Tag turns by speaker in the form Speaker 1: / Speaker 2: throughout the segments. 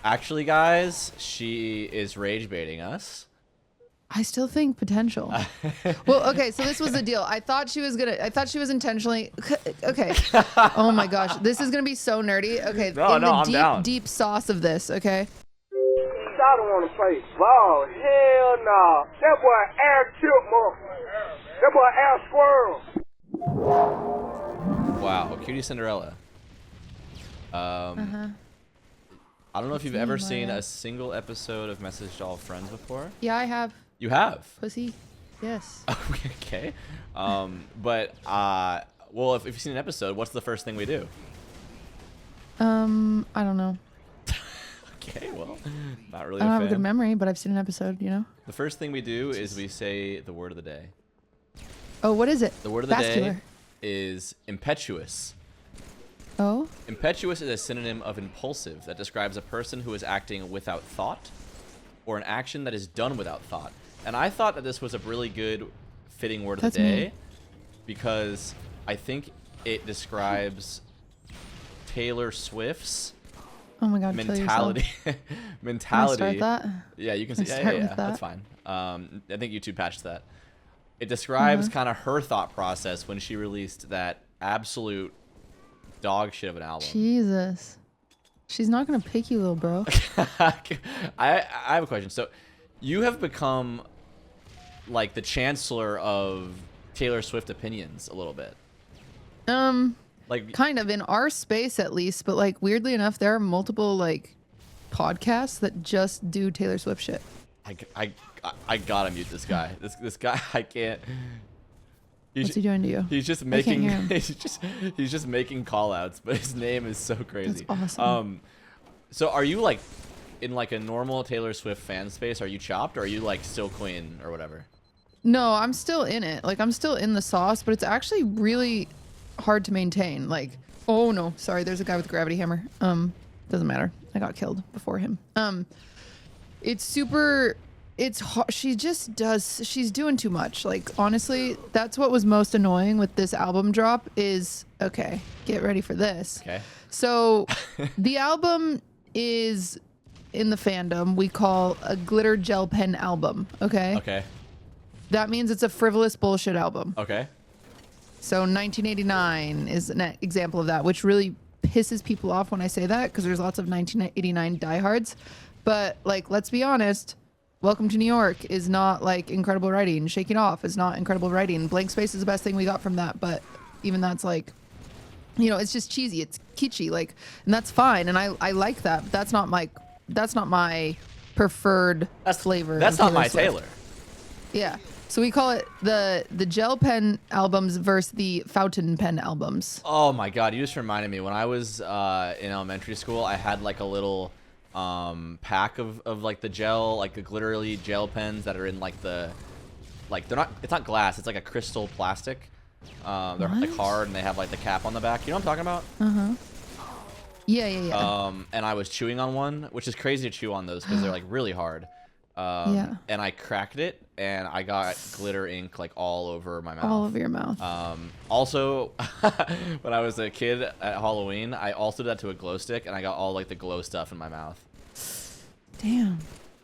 Speaker 1: Actually, guys, she is rage baiting us.
Speaker 2: I still think potential. Well, okay, so this was the deal. I thought she was intentionally. Okay. Oh my gosh, this is gonna be so nerdy. Okay,
Speaker 1: I'm down.
Speaker 2: Deep sauce of this. Okay.
Speaker 3: I don't want to play ball. Hell no. That boy air chipmunk. That boy air squirrel.
Speaker 1: Wow, QTCinderella. I don't know if you've ever seen a single episode of Message to All Friends before.
Speaker 2: Yeah, I have.
Speaker 1: You have?
Speaker 2: Pussy. Yes.
Speaker 1: Okay. Well, if you've seen an episode, what's the first thing we do?
Speaker 2: I don't know.
Speaker 1: Okay, well, not really
Speaker 2: I don't
Speaker 1: a
Speaker 2: have a
Speaker 1: fan.
Speaker 2: good memory, but I've seen an episode, you know?
Speaker 1: The first thing we do is we say the word of the day.
Speaker 2: Oh, what is it?
Speaker 1: The word of the
Speaker 2: Vascular.
Speaker 1: day is impetuous.
Speaker 2: Oh?
Speaker 1: Impetuous is a synonym of impulsive that describes a person who is acting without thought or an action that is done without thought. And I thought that this was a really good fitting word of the day because I think it describes Taylor Swift's mentality.
Speaker 2: Mentality. Can I start that?
Speaker 1: Yeah, you can say yeah. That's fine. I think YouTube patched that. It describes kind of her thought process when she released that absolute dog shit of an album.
Speaker 2: Jesus. She's not gonna pick you, little bro.
Speaker 1: I have a question. So you have become like the chancellor of Taylor Swift opinions a little bit. Like
Speaker 2: kind of in our space at least, but like weirdly enough, there are multiple like podcasts that just do Taylor Swift shit.
Speaker 1: I gotta mute this guy. This guy, I can't.
Speaker 2: What's he doing to you?
Speaker 1: He's just making he's just making call outs, but his name is so crazy.
Speaker 2: That's awesome.
Speaker 1: So are you like in like a normal Taylor Swift fan space? Are you chopped or are you like still queen or whatever?
Speaker 2: No, I'm still in it. Like I'm still in the sauce, but it's actually really hard to maintain. Like, oh no, sorry, there's a guy with a gravity hammer. Doesn't matter. I got killed before him. It's hard. She's doing too much. Like, honestly, that's what was most annoying with this album drop is, okay, get ready for this.
Speaker 1: Okay.
Speaker 2: So the album is in the fandom we call a glitter gel pen album. Okay.
Speaker 1: Okay.
Speaker 2: That means it's a frivolous bullshit album.
Speaker 1: Okay.
Speaker 2: So 1989 is an example of that, which really pisses people off when I say that because there's lots of 1989 diehards. But like, let's be honest, Welcome to New York is not like incredible writing. Shaking Off is not incredible writing. Blank Space is the best thing we got from that. But even that's like, you know, it's just cheesy. It's kitschy. Like, and that's fine. And I like that. But that's not my preferred flavor.
Speaker 1: That's not my
Speaker 2: Swift.
Speaker 1: Taylor.
Speaker 2: Yeah. So we call it the gel pen albums versus the fountain pen albums.
Speaker 1: Oh my God, you just reminded me. When I was in elementary school, I had like a little pack of like the gel, like the glittery gel pens that are in like it's not glass, it's like a crystal plastic. They're like hard and they have like the cap on the back. You know what I'm talking about?
Speaker 2: Yeah.
Speaker 1: And I was chewing on one, which is crazy to chew on those because they're like really hard. And I cracked it and I got glitter ink like all over my mouth.
Speaker 2: All over your mouth.
Speaker 1: Also, when I was a kid at Halloween, I also did that to a glow stick and I got all like the glow stuff in my mouth.
Speaker 2: Damn.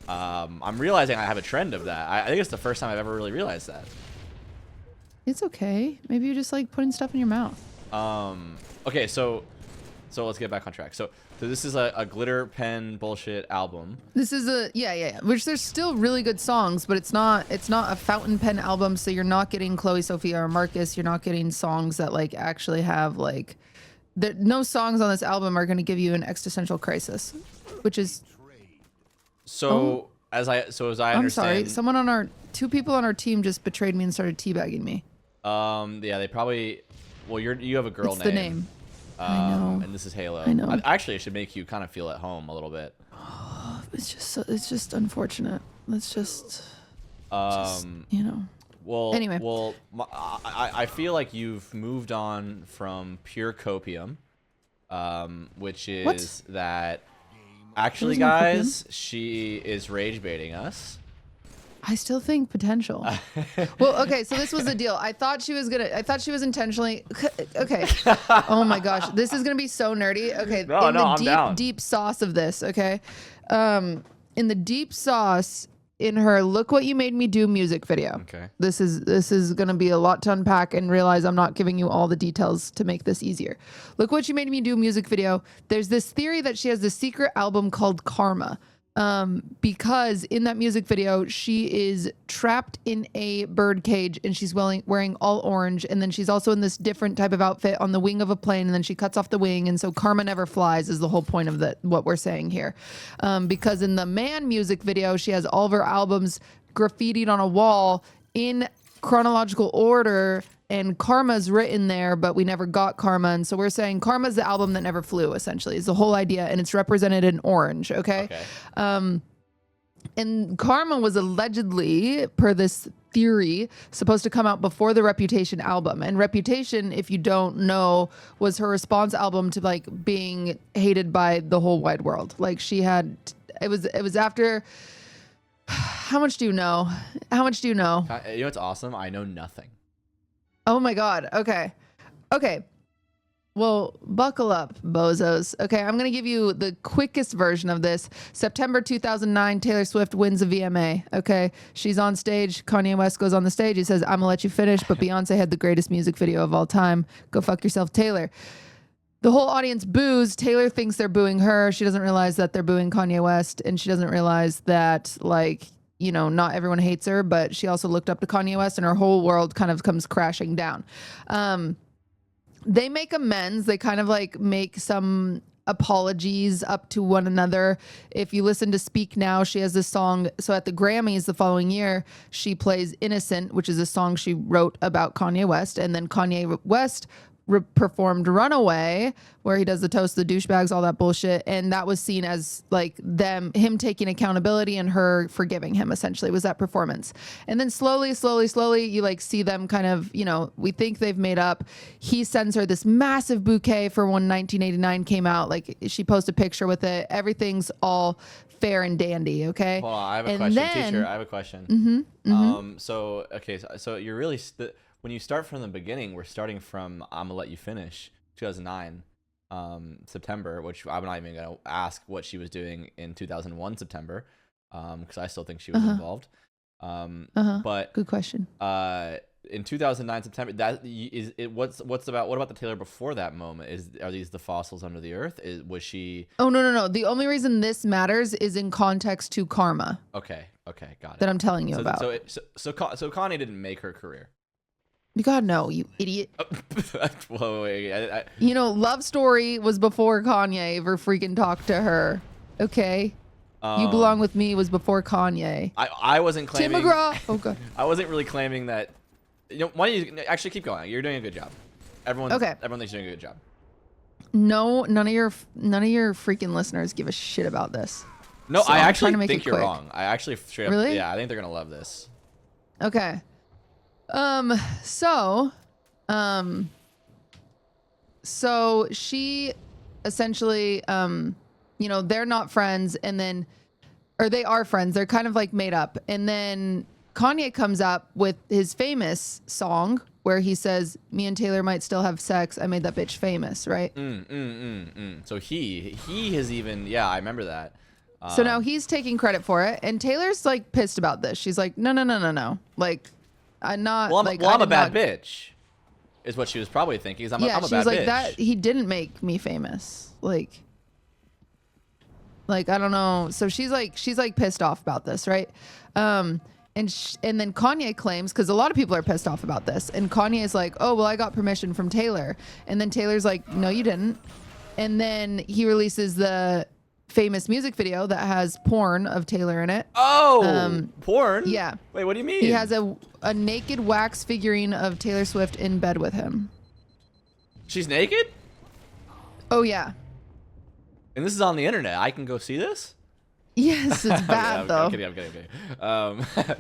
Speaker 1: I'm realizing I have a trend of that. I think it's the first time I've ever really realized that.
Speaker 2: It's okay. Maybe you just like putting stuff in your mouth.
Speaker 1: Okay, so let's get back on track. So this is a glitter pen bullshit album.
Speaker 2: This is which there's still really good songs, but it's not a fountain pen album, so you're not getting Chloe, Sophia, or Marcus. You're not getting songs that like actually have like no songs on this album are going to give you an existential crisis, which is
Speaker 1: as I understand.
Speaker 2: I'm sorry, two people on our team just betrayed me and started teabagging me.
Speaker 1: Yeah, they probably. Well, you have a girl
Speaker 2: it's
Speaker 1: name.
Speaker 2: the name. I know.
Speaker 1: And this is Halo.
Speaker 2: I know.
Speaker 1: Actually, it should make you kind of feel at home a little bit.
Speaker 2: It's just unfortunate. Let's just you know.
Speaker 1: Well,
Speaker 2: anyway.
Speaker 1: Well, I feel like you've moved on from pure copium, which is that. Actually, guys, she is rage baiting us.
Speaker 2: I still think potential. Well, okay, so this was the deal. I thought she was intentionally. Okay. Oh my gosh, this is gonna be so nerdy. Okay,
Speaker 1: I'm down.
Speaker 2: Deep sauce of this. Okay, in the deep sauce in her "Look What You Made Me Do" music video.
Speaker 1: Okay.
Speaker 2: This is gonna be a lot to unpack, and realize I'm not giving you all the details to make this easier. "Look What You Made Me Do" music video. There's this theory that she has this secret album called Karma. Because in that music video, she is trapped in a bird cage and she's wearing all orange. And then she's also in this different type of outfit on the wing of a plane. And then she cuts off the wing. And so karma never flies is the whole point of what we're saying here. Because in the Man music video, she has all of her albums graffitied on a wall in chronological order, and Karma's written there, but we never got Karma. And so we're saying Karma's the album that never flew, essentially, is the whole idea. And it's represented in orange. Okay. And Karma was allegedly, per this theory, supposed to come out before the Reputation album. And Reputation, if you don't know, was her response album to like being hated by the whole wide world. Like she had, it was after. How much do you know? How much do you know?
Speaker 1: You know what's awesome? I know nothing.
Speaker 2: Oh my God. Okay. Well, buckle up, bozos. Okay, I'm going to give you the quickest version of this. September 2009, Taylor Swift wins a VMA. Okay, she's on stage. Kanye West goes on the stage. He says, "I'm going to let you finish, but Beyonce had the greatest music video of all time. Go fuck yourself, Taylor." The whole audience boos. Taylor thinks they're booing her. She doesn't realize that they're booing Kanye West, and she doesn't realize that, like, you know, not everyone hates her, but she also looked up to Kanye West, and her whole world kind of comes crashing down. They make amends. They kind of like make some apologies up to one another. If you listen to Speak Now, she has this song. So at the Grammys the following year, she plays Innocent, which is a song she wrote about Kanye West. And then Kanye West performed Runaway, where he does the toast the douchebags, all that bullshit. And that was seen as like him taking accountability and her forgiving him, essentially, was that performance. And then slowly, you like see them kind of, you know, we think they've made up. He sends her this massive bouquet for when 1989 came out. Like she posted a picture with it. Everything's all fair and dandy. Okay.
Speaker 1: Hold on, I have a question, teacher. I have a question. So you're really when you start from the beginning, we're starting from "I'm gonna let you finish" 2009 September, which I'm not even gonna ask what she was doing in 2001 September, because I still think she was involved. But
Speaker 2: good question.
Speaker 1: In 2009 September, that is it. What about the Taylor before that moment? Are these the fossils under the earth? Was she?
Speaker 2: Oh no. The only reason this matters is in context to Karma.
Speaker 1: Okay, got it.
Speaker 2: That I'm telling you about.
Speaker 1: So Kanye didn't make her career.
Speaker 2: God, no, you idiot.
Speaker 1: Whoa, wait,
Speaker 2: you know, Love Story was before Kanye ever freaking talked to her. Okay? You Belong With Me was before Kanye.
Speaker 1: I wasn't claiming...
Speaker 2: Tim McGraw. Oh, God.
Speaker 1: I wasn't really claiming that... You know, why don't you... Actually, keep going. You're doing a good job. Everyone thinks you're doing a good job.
Speaker 2: No, none of your freaking listeners give a shit about this.
Speaker 1: No,
Speaker 2: so
Speaker 1: I actually think you're wrong. I actually straight up... Really? Yeah, I think they're going to love this.
Speaker 2: Okay. So she essentially, you know, they're not friends, or they are friends. They're kind of like made up. And then Kanye comes up with his famous song where he says, "Me and Taylor might still have sex. I made that bitch famous," right?
Speaker 1: So he has even, yeah, I remember that.
Speaker 2: So now he's taking credit for it. And Taylor's like pissed about this. She's like, no. Like, I'm not.
Speaker 1: Well, I'm a bad bitch, is what she was probably thinking. I'm a bad bitch.
Speaker 2: She was like, that he didn't make me famous. Like I don't know. So she's like pissed off about this, right? And then Kanye claims, because a lot of people are pissed off about this, and Kanye is like, "Oh well, I got permission from Taylor," and then Taylor's like, "No, you didn't," and then he releases the famous music video that has porn of Taylor in it.
Speaker 1: Oh, porn?
Speaker 2: Yeah.
Speaker 1: Wait, what do you mean?
Speaker 2: He has a naked wax figurine of Taylor Swift in bed with him.
Speaker 1: She's naked?
Speaker 2: Oh, yeah.
Speaker 1: And this is on the internet. I can go see this?
Speaker 2: Yes, it's bad, though.
Speaker 1: I'm kidding.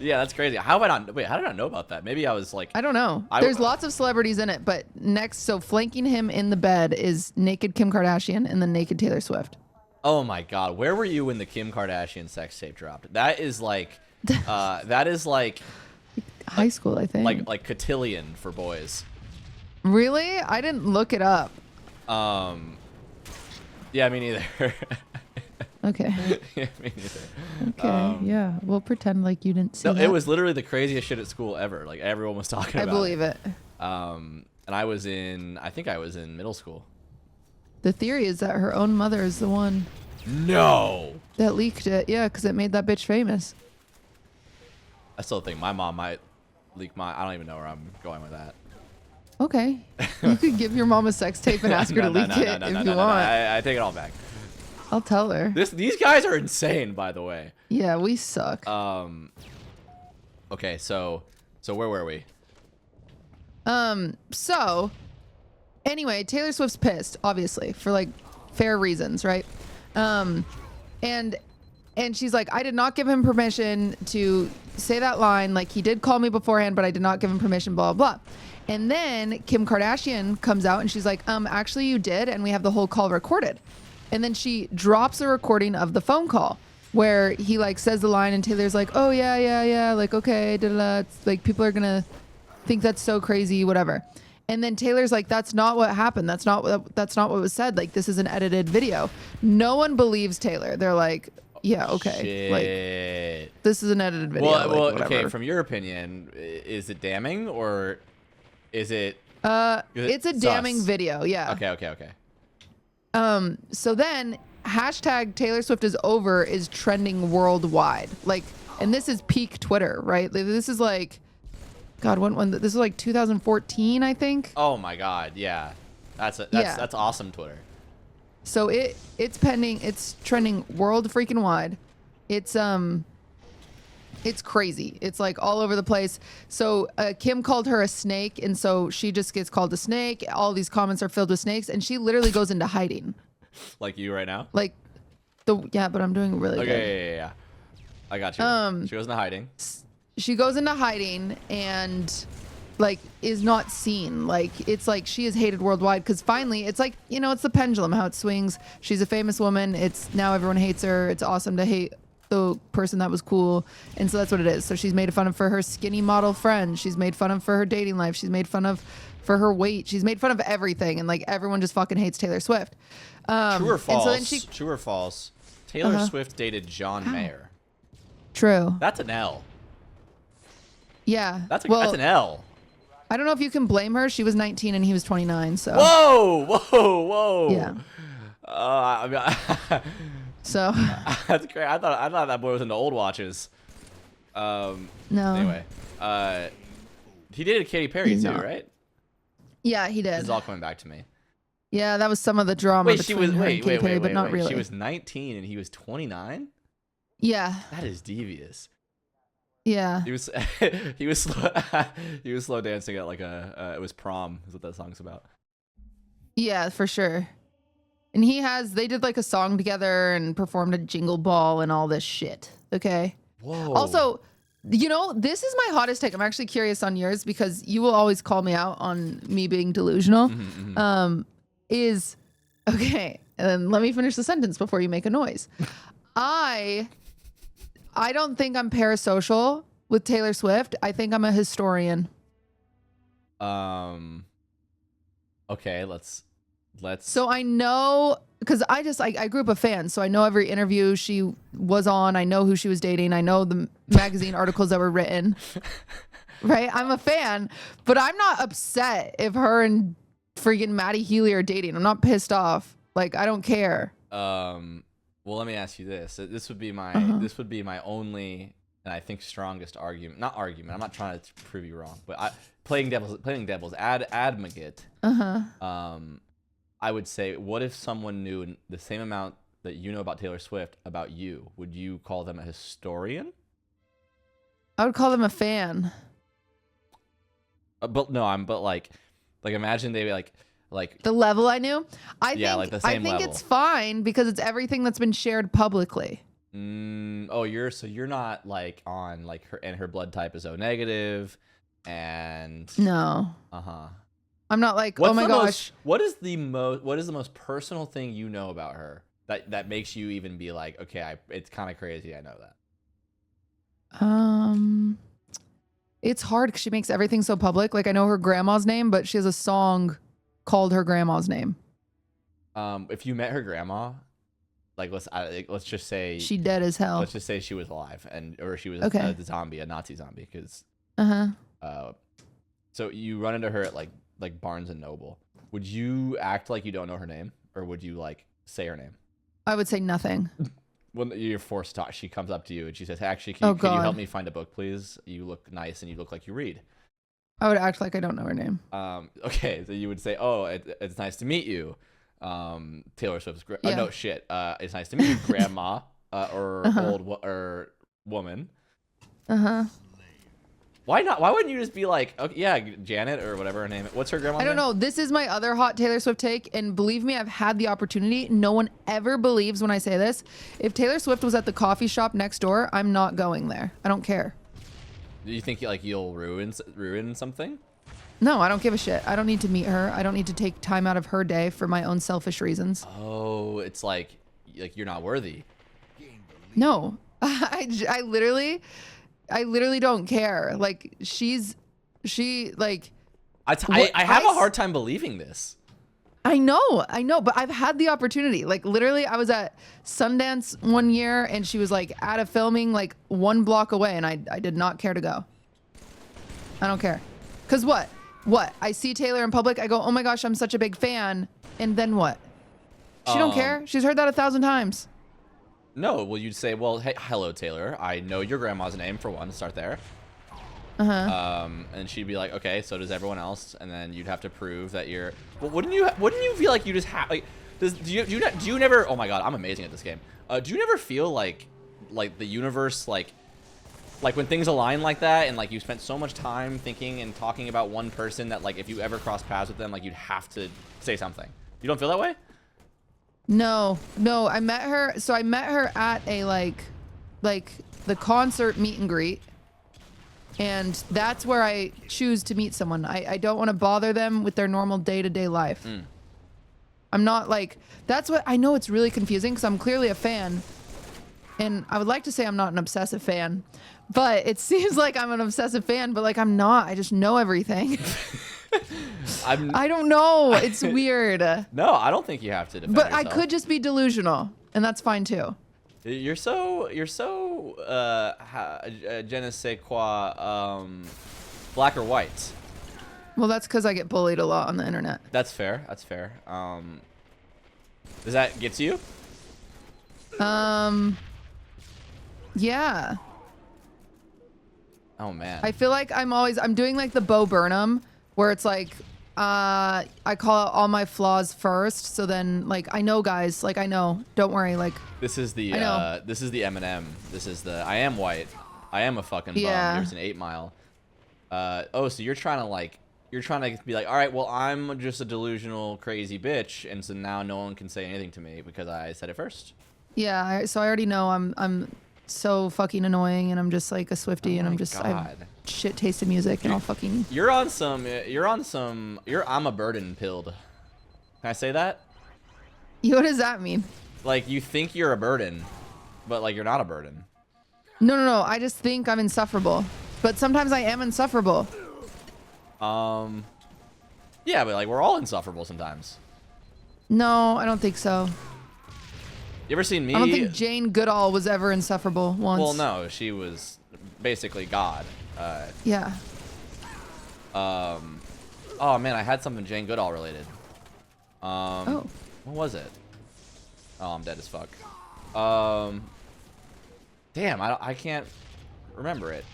Speaker 1: Yeah, that's crazy. How did I not know about that? Maybe I was like...
Speaker 2: I don't know. There's lots of celebrities in it, but so flanking him in the bed is naked Kim Kardashian and then naked Taylor Swift.
Speaker 1: Oh my God, where were you when the Kim Kardashian sex tape dropped? That is like That is like
Speaker 2: High school, I think.
Speaker 1: like cotillion for boys.
Speaker 2: Really? I didn't look it up.
Speaker 1: Yeah, me neither.
Speaker 2: Okay.
Speaker 1: Yeah, me neither.
Speaker 2: Okay. Yeah. We'll pretend like you didn't see
Speaker 1: No,
Speaker 2: that.
Speaker 1: it was literally the craziest shit at school ever. Like everyone was talking
Speaker 2: I
Speaker 1: about
Speaker 2: believe it.
Speaker 1: And I think I was in middle school.
Speaker 2: The theory is that her own mother is the one
Speaker 1: No.
Speaker 2: that leaked it. Yeah, because it made that bitch famous.
Speaker 1: I still think my mom might leak my. I don't even know where I'm going with that.
Speaker 2: Okay. You could give your mom a sex tape and ask her to leak it if you want.
Speaker 1: I take it all back.
Speaker 2: I'll tell her.
Speaker 1: These guys are insane, by the way.
Speaker 2: Yeah, we suck.
Speaker 1: Okay, so where were we?
Speaker 2: So anyway, Taylor Swift's pissed, obviously, for like fair reasons, right? And she's like, I did not give him permission to say that line. Like, he did call me beforehand, but I did not give him permission, blah, blah, blah. And then Kim Kardashian comes out and she's like, actually you did, and we have the whole call recorded. And then she drops a recording of the phone call where he like says the line and Taylor's like, oh yeah, like, okay, it's like people are gonna think that's so crazy, whatever. And then Taylor's like, that's not what happened. That's not what was said. Like, this is an edited video. No one believes Taylor. They're like, yeah, okay.
Speaker 1: Shit.
Speaker 2: Like, this is an edited video.
Speaker 1: Well,
Speaker 2: like,
Speaker 1: okay, from your opinion, is it damning or is it
Speaker 2: it's a damning
Speaker 1: sus?
Speaker 2: video, yeah.
Speaker 1: Okay.
Speaker 2: So then hashtag Taylor Swift is over is trending worldwide. Like, and this is peak Twitter, right? Like, this is like, God, when this is like 2014, I think.
Speaker 1: Oh my God, yeah. That's awesome Twitter.
Speaker 2: So it's pending, it's trending world freaking wide. It's crazy. It's like all over the place. So Kim called her a snake, and so she just gets called a snake. All these comments are filled with snakes, and she literally goes into hiding.
Speaker 1: Like you right now?
Speaker 2: Like but I'm doing really good.
Speaker 1: Yeah. I got you. She goes into hiding.
Speaker 2: She goes into hiding and like is not seen. Like, it's like she is hated worldwide because finally it's like, it's the pendulum, how it swings. She's a famous woman. It's now everyone hates her. It's awesome to hate the person that was cool, and so that's what it is. So she's made fun of for her skinny model friends. She's made fun of for her dating life. She's made fun of for her weight. She's made fun of everything, and like everyone just fucking hates Taylor Swift.
Speaker 1: True or false?
Speaker 2: And so then
Speaker 1: True or false? Taylor Swift dated John Mayer.
Speaker 2: True.
Speaker 1: That's an L.
Speaker 2: Yeah.
Speaker 1: That's an L.
Speaker 2: I don't know if you can blame her. She was 19 and he was 29. So.
Speaker 1: Whoa.
Speaker 2: Yeah.
Speaker 1: I mean,
Speaker 2: so.
Speaker 1: That's great. I thought that boy was into old watches.
Speaker 2: No.
Speaker 1: Anyway, he dated Katy Perry too,
Speaker 2: not.
Speaker 1: right?
Speaker 2: Yeah, he did.
Speaker 1: This is all coming back to me.
Speaker 2: Yeah, that was some of the drama between her and Katy Perry, but not really.
Speaker 1: She was 19 and he was 29.
Speaker 2: Yeah.
Speaker 1: That is devious.
Speaker 2: Yeah.
Speaker 1: He was he was slow dancing at like it was prom is what that song's about.
Speaker 2: Yeah, for sure. And they did like a song together and performed a jingle ball and all this shit. Okay.
Speaker 1: Whoa.
Speaker 2: Also, this is my hottest take. I'm actually curious on yours because you will always call me out on me being delusional. Okay, and let me finish the sentence before you make a noise. I don't think I'm parasocial with Taylor Swift. I think I'm a historian.
Speaker 1: Okay, let's.
Speaker 2: So I know, because I grew up a fan, so I know every interview she was on. I know who she was dating. I know the magazine articles that were written. Right? I'm a fan, but I'm not upset if her and freaking Maddie Healy are dating. I'm not pissed off. Like, I don't care.
Speaker 1: Well, let me ask you this. This would be my only and I think strongest argument. Not argument. I'm not trying to prove you wrong, but playing devil's advocate. I would say, what if someone knew the same amount that you know about Taylor Swift about you? Would you call them a historian?
Speaker 2: I would call them a fan.
Speaker 1: But imagine they like
Speaker 2: the level I knew. I
Speaker 1: the same
Speaker 2: think
Speaker 1: level.
Speaker 2: it's fine because it's everything that's been shared publicly.
Speaker 1: You're not like on like her blood type is O negative, and
Speaker 2: no. I'm not like,
Speaker 1: what is the most personal thing you know about her that makes you even be like, okay, it's kind of crazy. I know that.
Speaker 2: It's hard because she makes everything so public. Like I know her grandma's name, but she has a song called her grandma's name.
Speaker 1: If you met her grandma, like let's just say
Speaker 2: She dead as hell.
Speaker 1: let's just say she was alive or she was
Speaker 2: Okay.
Speaker 1: a zombie, a Nazi zombie, because
Speaker 2: Uh-huh.
Speaker 1: so you run into her at like Barnes and Noble. Would you act like you don't know her name, or would you like say her name?
Speaker 2: I would say nothing.
Speaker 1: When you're forced to talk, she comes up to you and she says, hey, actually,
Speaker 2: Oh,
Speaker 1: can you
Speaker 2: God.
Speaker 1: help me find a book, please? You look nice and you look like you read.
Speaker 2: I would act like I don't know her name.
Speaker 1: Okay, so you would say, oh, it's nice to meet you. Taylor Swift's
Speaker 2: Yeah.
Speaker 1: no shit. It's nice to meet you, grandma, or or woman.
Speaker 2: Uh-huh.
Speaker 1: Why not? Why wouldn't you just be like, okay, yeah, Janet or whatever her name is. What's her grandma's
Speaker 2: I don't
Speaker 1: name?
Speaker 2: know. This is my other hot Taylor Swift take, and believe me, I've had the opportunity. No one ever believes when I say this. If Taylor Swift was at the coffee shop next door, I'm not going there. I don't care.
Speaker 1: Do you think like you'll ruin something?
Speaker 2: No, I don't give a shit. I don't need to meet her. I don't need to take time out of her day for my own selfish reasons.
Speaker 1: Oh, it's like you're not worthy.
Speaker 2: No, I literally don't care. Like she like.
Speaker 1: I have a hard time believing this.
Speaker 2: I know, but I've had the opportunity. Like literally, I was at Sundance one year, and she was like at a filming like 1 block away, and I did not care to go. I don't care, cause what? I see Taylor in public, I go, oh my gosh, I'm such a big fan, and then what? She don't care. She's heard that 1,000 times.
Speaker 1: No, well, you'd say, well, hey, hello, Taylor. I know your grandma's name for one. Start there. And she'd be like, okay, so does everyone else, and then you'd have to prove that you're. Well, wouldn't you feel like you just have like? Do you never? Oh my God, I'm amazing at this game. Do you never feel like the universe like when things align like that, and like you spent so much time thinking and talking about one person that like if you ever cross paths with them, like you'd have to say something. You don't feel that way?
Speaker 2: No, I met her. So I met her at a like the concert meet and greet. And that's where I choose to meet someone. I don't want to bother them with their normal day-to-day life. I'm not like, that's what, I know it's really confusing because I'm clearly a fan. And I would like to say I'm not an obsessive fan, but it seems like I'm an obsessive fan, but like I'm not. I just know everything. I don't know. It's weird.
Speaker 1: No, I don't think you have to defend
Speaker 2: But
Speaker 1: yourself.
Speaker 2: I could just be delusional, and that's fine too.
Speaker 1: You're so je ne sais quoi, black or white.
Speaker 2: Well, that's because I get bullied a lot on the internet.
Speaker 1: That's fair. That's fair. Does that get to you?
Speaker 2: Yeah.
Speaker 1: Oh man.
Speaker 2: I feel like I'm doing like the Bo Burnham, where it's like, I call out all my flaws first. So then like, I know guys, like I know, don't worry. Like
Speaker 1: This is the Eminem. This is the I am white. I am a fucking bum.
Speaker 2: Yeah.
Speaker 1: There's an 8 Mile. Oh, so you're trying to be like, all right, well, I'm just a delusional, crazy bitch, and so now no one can say anything to me because I said it first.
Speaker 2: Yeah, so I already know I'm so fucking annoying, and I'm just like a Swiftie, and I'm just I have shit taste in music, and I'll fucking.
Speaker 1: I'm a burden pilled. Can I say that?
Speaker 2: What does that mean?
Speaker 1: Like you think you're a burden, but like you're not a burden.
Speaker 2: No. I just think I'm insufferable, but sometimes I am insufferable.
Speaker 1: Yeah, but like we're all insufferable sometimes.
Speaker 2: No, I don't think so.
Speaker 1: You ever seen me?
Speaker 2: I don't think Jane Goodall was ever insufferable once.
Speaker 1: Well, no, she was basically God.
Speaker 2: Yeah.
Speaker 1: Oh man, I had something Jane Goodall related.
Speaker 2: Oh.
Speaker 1: What was it? Oh, I'm dead as fuck. Damn, I can't remember it.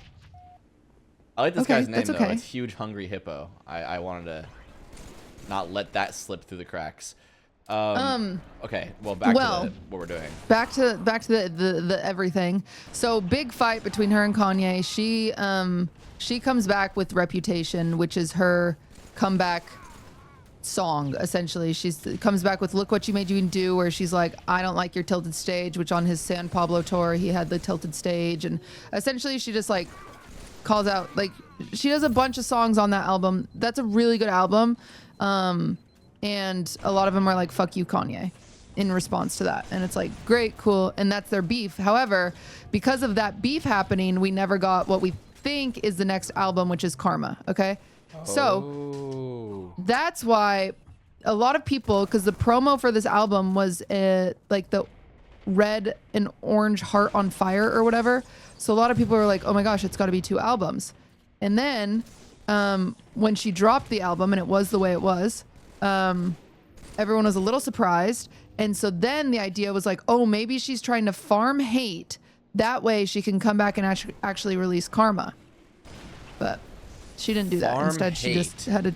Speaker 1: I like this guy's name though. It's Huge Hungry Hippo. I wanted to not let that slip through the cracks. Okay, well back to what we're doing.
Speaker 2: Back to the everything. So big fight between her and Kanye. She comes back with Reputation, which is her comeback song essentially. She comes back with Look What You Made You Do, where she's like, I don't like your tilted stage, which on his San Pablo tour he had the tilted stage, and essentially she just like calls out, like she does a bunch of songs on that album. That's a really good album. And a lot of them are like, fuck you, Kanye. in response to that. And it's like, great, cool. And that's their beef. However, because of that beef happening, we never got what we think is the next album, which is Karma. Okay. So that's why a lot of people, because the promo for this album was like the red and orange heart on fire or whatever. So a lot of people were like, oh my gosh, it's got to be 2 albums. And then when she dropped the album and it was the way it was, everyone was a little surprised. And so then the idea was like, oh, maybe she's trying to farm hate. That way she can come back and actually release Karma. But she didn't do that.
Speaker 1: Farm
Speaker 2: Instead, she
Speaker 1: hate.
Speaker 2: just had a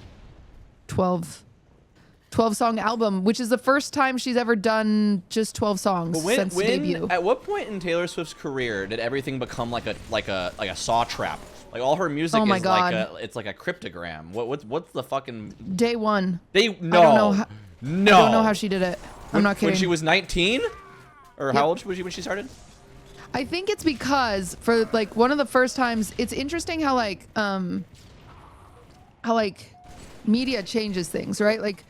Speaker 2: 12 song album, which is the first time she's ever done just 12 songs since debut.
Speaker 1: At what point in Taylor Swift's career did everything become like a saw trap? Like all her music is like a cryptogram. What's the fucking
Speaker 2: Day one.
Speaker 1: No.
Speaker 2: I don't know how she did it. I'm not kidding.
Speaker 1: When she was 19? Or how old was she when she started?
Speaker 2: I think it's because for like one of the first times, it's interesting how media changes things, right? Like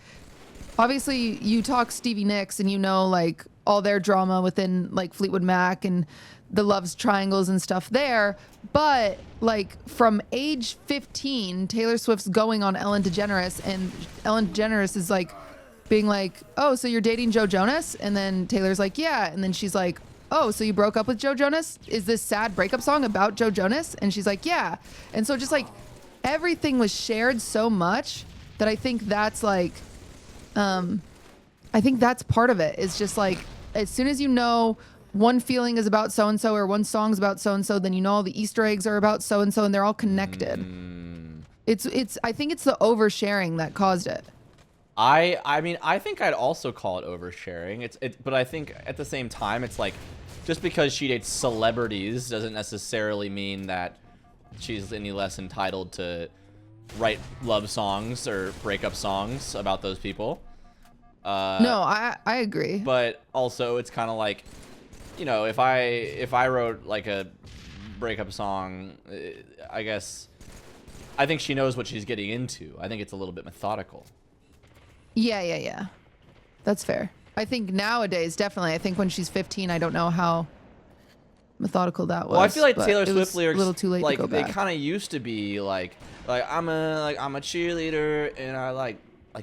Speaker 2: obviously you talk Stevie Nicks and you know like all their drama within like Fleetwood Mac and the loves triangles and stuff there. But like from age 15, Taylor Swift's going on Ellen DeGeneres, and Ellen DeGeneres is like being like, oh, so you're dating Joe Jonas? And then Taylor's like, yeah. And then she's like, oh, so you broke up with Joe Jonas? Is this sad breakup song about Joe Jonas? And she's like, yeah. And so just like everything was shared so much that I think that's like, I think that's part of it. It's just like, as soon as you know one feeling is about so-and-so or one song's about so-and-so, then you know all the Easter eggs are about so-and-so and they're all connected. I think it's the oversharing that caused it.
Speaker 1: I mean, I think I'd also call it oversharing. But I think at the same time, it's like, just because she dates celebrities doesn't necessarily mean that she's any less entitled to write love songs or breakup songs about those people.
Speaker 2: No, I agree.
Speaker 1: But also, it's kind of like, you know, if I wrote like a breakup song, I guess I think she knows what she's getting into. I think it's a little bit methodical.
Speaker 2: Yeah. That's fair. I think nowadays, definitely. I think when she's 15, I don't know how methodical that was.
Speaker 1: Well, I feel like Taylor Swift lyrics,
Speaker 2: a little too late
Speaker 1: like
Speaker 2: to go
Speaker 1: they
Speaker 2: back.
Speaker 1: kind of used to be like I'm a cheerleader and I like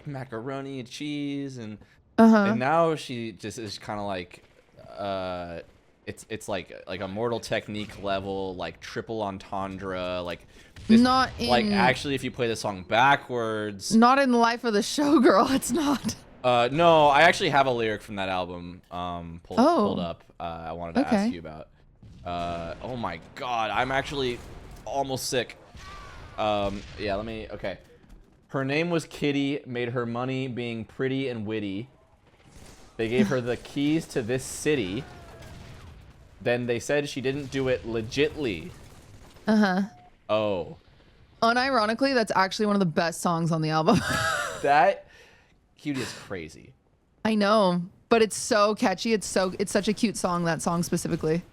Speaker 1: macaroni and cheese and now she just is kind of like it's like a Mortal Technique level, like triple entendre, like this,
Speaker 2: not in,
Speaker 1: like actually if you play the song backwards.
Speaker 2: Not in Life of the Showgirl, it's not.
Speaker 1: No, I actually have a lyric from that album pulled up. I wanted to ask you about. Oh my god, I'm actually almost sick. Yeah, okay. Her name was Kitty, made her money being pretty and witty. They gave her the keys to this city. Then they said she didn't do it legitly. Oh.
Speaker 2: Unironically, that's actually one of the best songs on the album.
Speaker 1: That Cutie is crazy.
Speaker 2: I know, but it's so catchy. It's such a cute song, that song specifically.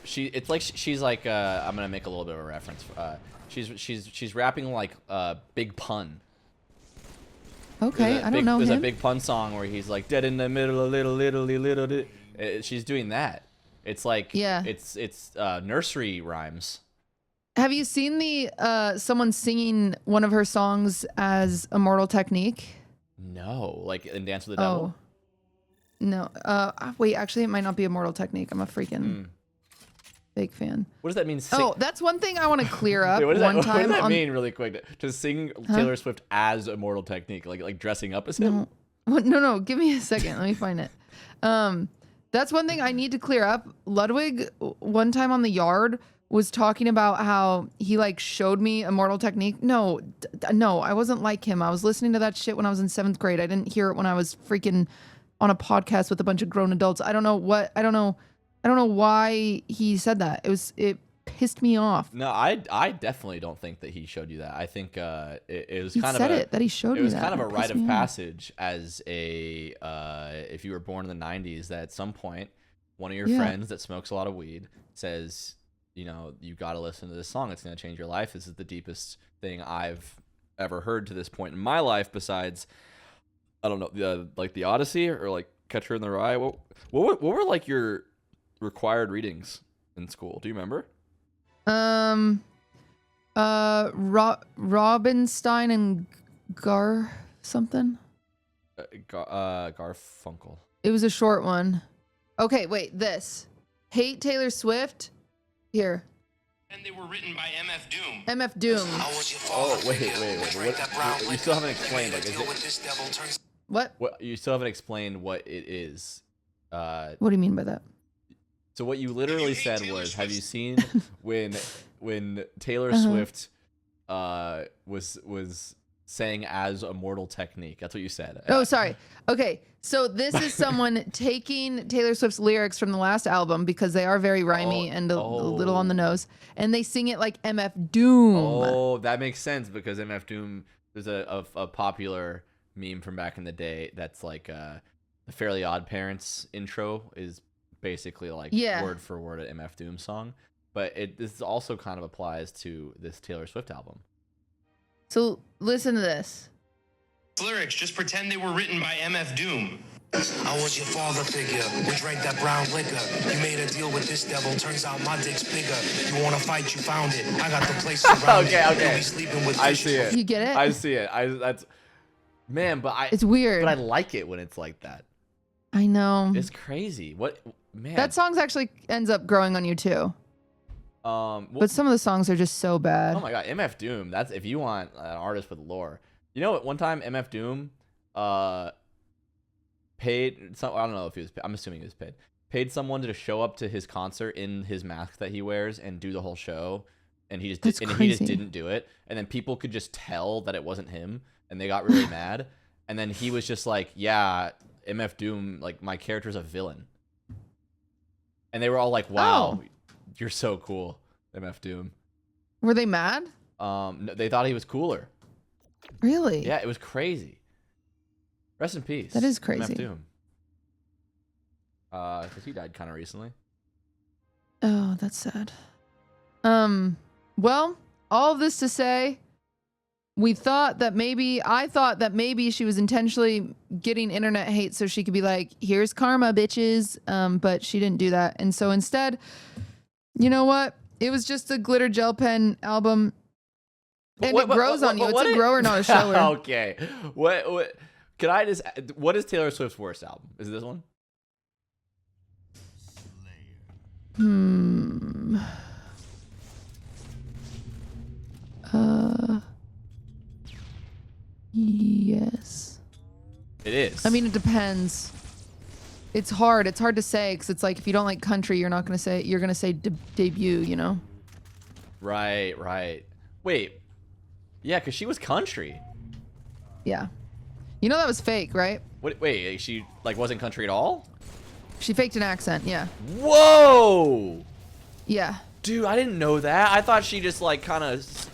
Speaker 1: She's like I'm gonna make a little bit of a reference. She's rapping like Big Pun.
Speaker 2: Okay, I don't know
Speaker 1: There's
Speaker 2: him.
Speaker 1: a Big Pun song where he's like dead in the middle, a little. She's doing that. It's like it's nursery rhymes.
Speaker 2: Have you seen the someone singing one of her songs as Immortal Technique?
Speaker 1: No, like in Dance with the Devil.
Speaker 2: No. Wait, actually, it might not be Immortal Technique. I'm a freaking big fan.
Speaker 1: What does that mean?
Speaker 2: That's one thing I want to clear up.
Speaker 1: Wait,
Speaker 2: what
Speaker 1: does that mean, really quick? To sing Taylor Swift as Immortal Technique, like dressing up as him?
Speaker 2: No. Give me a second. Let me find it. That's one thing I need to clear up. Ludwig, one time on the yard, was talking about how he like showed me Immortal Technique. No, I wasn't like him. I was listening to that shit when I was in 7th grade. I didn't hear it when I was freaking on a podcast with a bunch of grown adults. I don't know why he said that. It pissed me off.
Speaker 1: No, I definitely don't think that he showed you that. I think it was kind of
Speaker 2: that he showed me that.
Speaker 1: It was kind of a rite of passage as a if you were born in the 90s, that at some point one of your friends that smokes a lot of weed says, you know, you got to listen to this song. It's going to change your life. This is the deepest thing I've ever heard to this point in my life, besides, I don't know, like the Odyssey or like Catcher in the Rye. What were like your required readings in school? Do you remember?
Speaker 2: Robinstein and something.
Speaker 1: Garfunkel.
Speaker 2: It was a short one. Okay, wait. This. Hate Taylor Swift. Here.
Speaker 4: And they were written by MF Doom.
Speaker 2: MF Doom.
Speaker 1: Oh, wait. What, you still haven't explained. Like, is it?
Speaker 2: What?
Speaker 1: You still haven't explained what it is.
Speaker 2: What do you mean by that?
Speaker 1: So what you literally said was, have you seen when Taylor Swift was saying as a mortal technique? That's what you said.
Speaker 2: Oh, sorry. Okay, so this is someone taking Taylor Swift's lyrics from the last album because they are very rhymey and a little on the nose, and they sing it like MF Doom.
Speaker 1: Oh, that makes sense because MF Doom, there's a popular meme from back in the day that's like the Fairly Odd Parents intro is basically like word for word an MF Doom song, but this also kind of applies to this Taylor Swift album.
Speaker 2: So listen to this.
Speaker 4: Lyrics, just pretend they were written by MF Doom.
Speaker 5: I was your father figure. We drank that brown liquor. You made a deal with this devil. Turns out my dick's bigger. You want to fight? You found it. I got the place around
Speaker 1: okay.
Speaker 5: You'll be sleeping with
Speaker 1: I see it.
Speaker 2: You get it?
Speaker 1: I see it. It's weird. But I like it when it's like that.
Speaker 2: I know.
Speaker 1: It's crazy. What, man?
Speaker 2: That song actually ends up growing on you too. But some of the songs are just so bad.
Speaker 1: Oh my god, MF Doom. That's if you want an artist with lore. You know what? One time MF Doom paid some. I don't know if he was. I'm assuming he was paid. Paid someone to show up to his concert in his mask that he wears and do the whole show, and he just didn't do it. And then people could just tell that it wasn't him, and they got really mad. And then he was just like, "Yeah, MF Doom. Like my character's a villain." And they were all like, "Wow, you're so cool, MF Doom."
Speaker 2: Were they mad?
Speaker 1: No, they thought he was cooler.
Speaker 2: Really?
Speaker 1: Yeah, it was crazy. Rest in peace.
Speaker 2: That is crazy.
Speaker 1: MF Doom. Because he died kind of recently.
Speaker 2: Oh, that's sad. Well, all of this to say, I thought that maybe she was intentionally getting internet hate so she could be like, here's karma, bitches. But she didn't do that. And so instead, you know what? It was just a glitter gel pen album. And it grows on you. It's a grower, not a shower.
Speaker 1: Okay. What is Taylor Swift's worst album? Is it this one?
Speaker 2: Yes.
Speaker 1: It is.
Speaker 2: I mean, it depends. It's hard. It's hard to say because it's like if you don't like country, you're gonna say debut. You know.
Speaker 1: Right. Wait. Yeah, because she was country.
Speaker 2: Yeah. You know that was fake, right?
Speaker 1: Wait, she like wasn't country at all?
Speaker 2: She faked an accent. Yeah.
Speaker 1: Whoa.
Speaker 2: Yeah.
Speaker 1: Dude, I didn't know that. I thought she just like kind of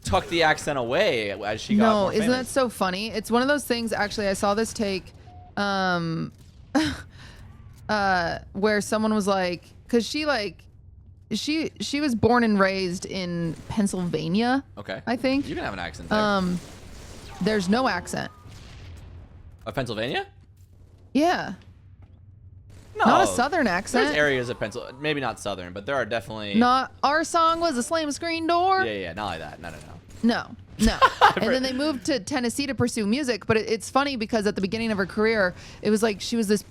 Speaker 1: tucked the accent away as she got more
Speaker 2: isn't
Speaker 1: famous.
Speaker 2: that so funny? It's one of those things. Actually, I saw this take, where someone was like, because she was born and raised in Pennsylvania.
Speaker 1: Okay.
Speaker 2: I think.
Speaker 1: You can have an accent there.
Speaker 2: There's no accent.
Speaker 1: Of Pennsylvania?
Speaker 2: Yeah.
Speaker 1: No.
Speaker 2: Not a southern accent.
Speaker 1: There's areas of Pennsylvania, maybe not southern, but there are definitely.
Speaker 2: Not our song was a slam screen door.
Speaker 1: Yeah, not like that. No.
Speaker 2: No. And then they moved to Tennessee to pursue music. But it's funny because at the beginning of her career, it was like she was this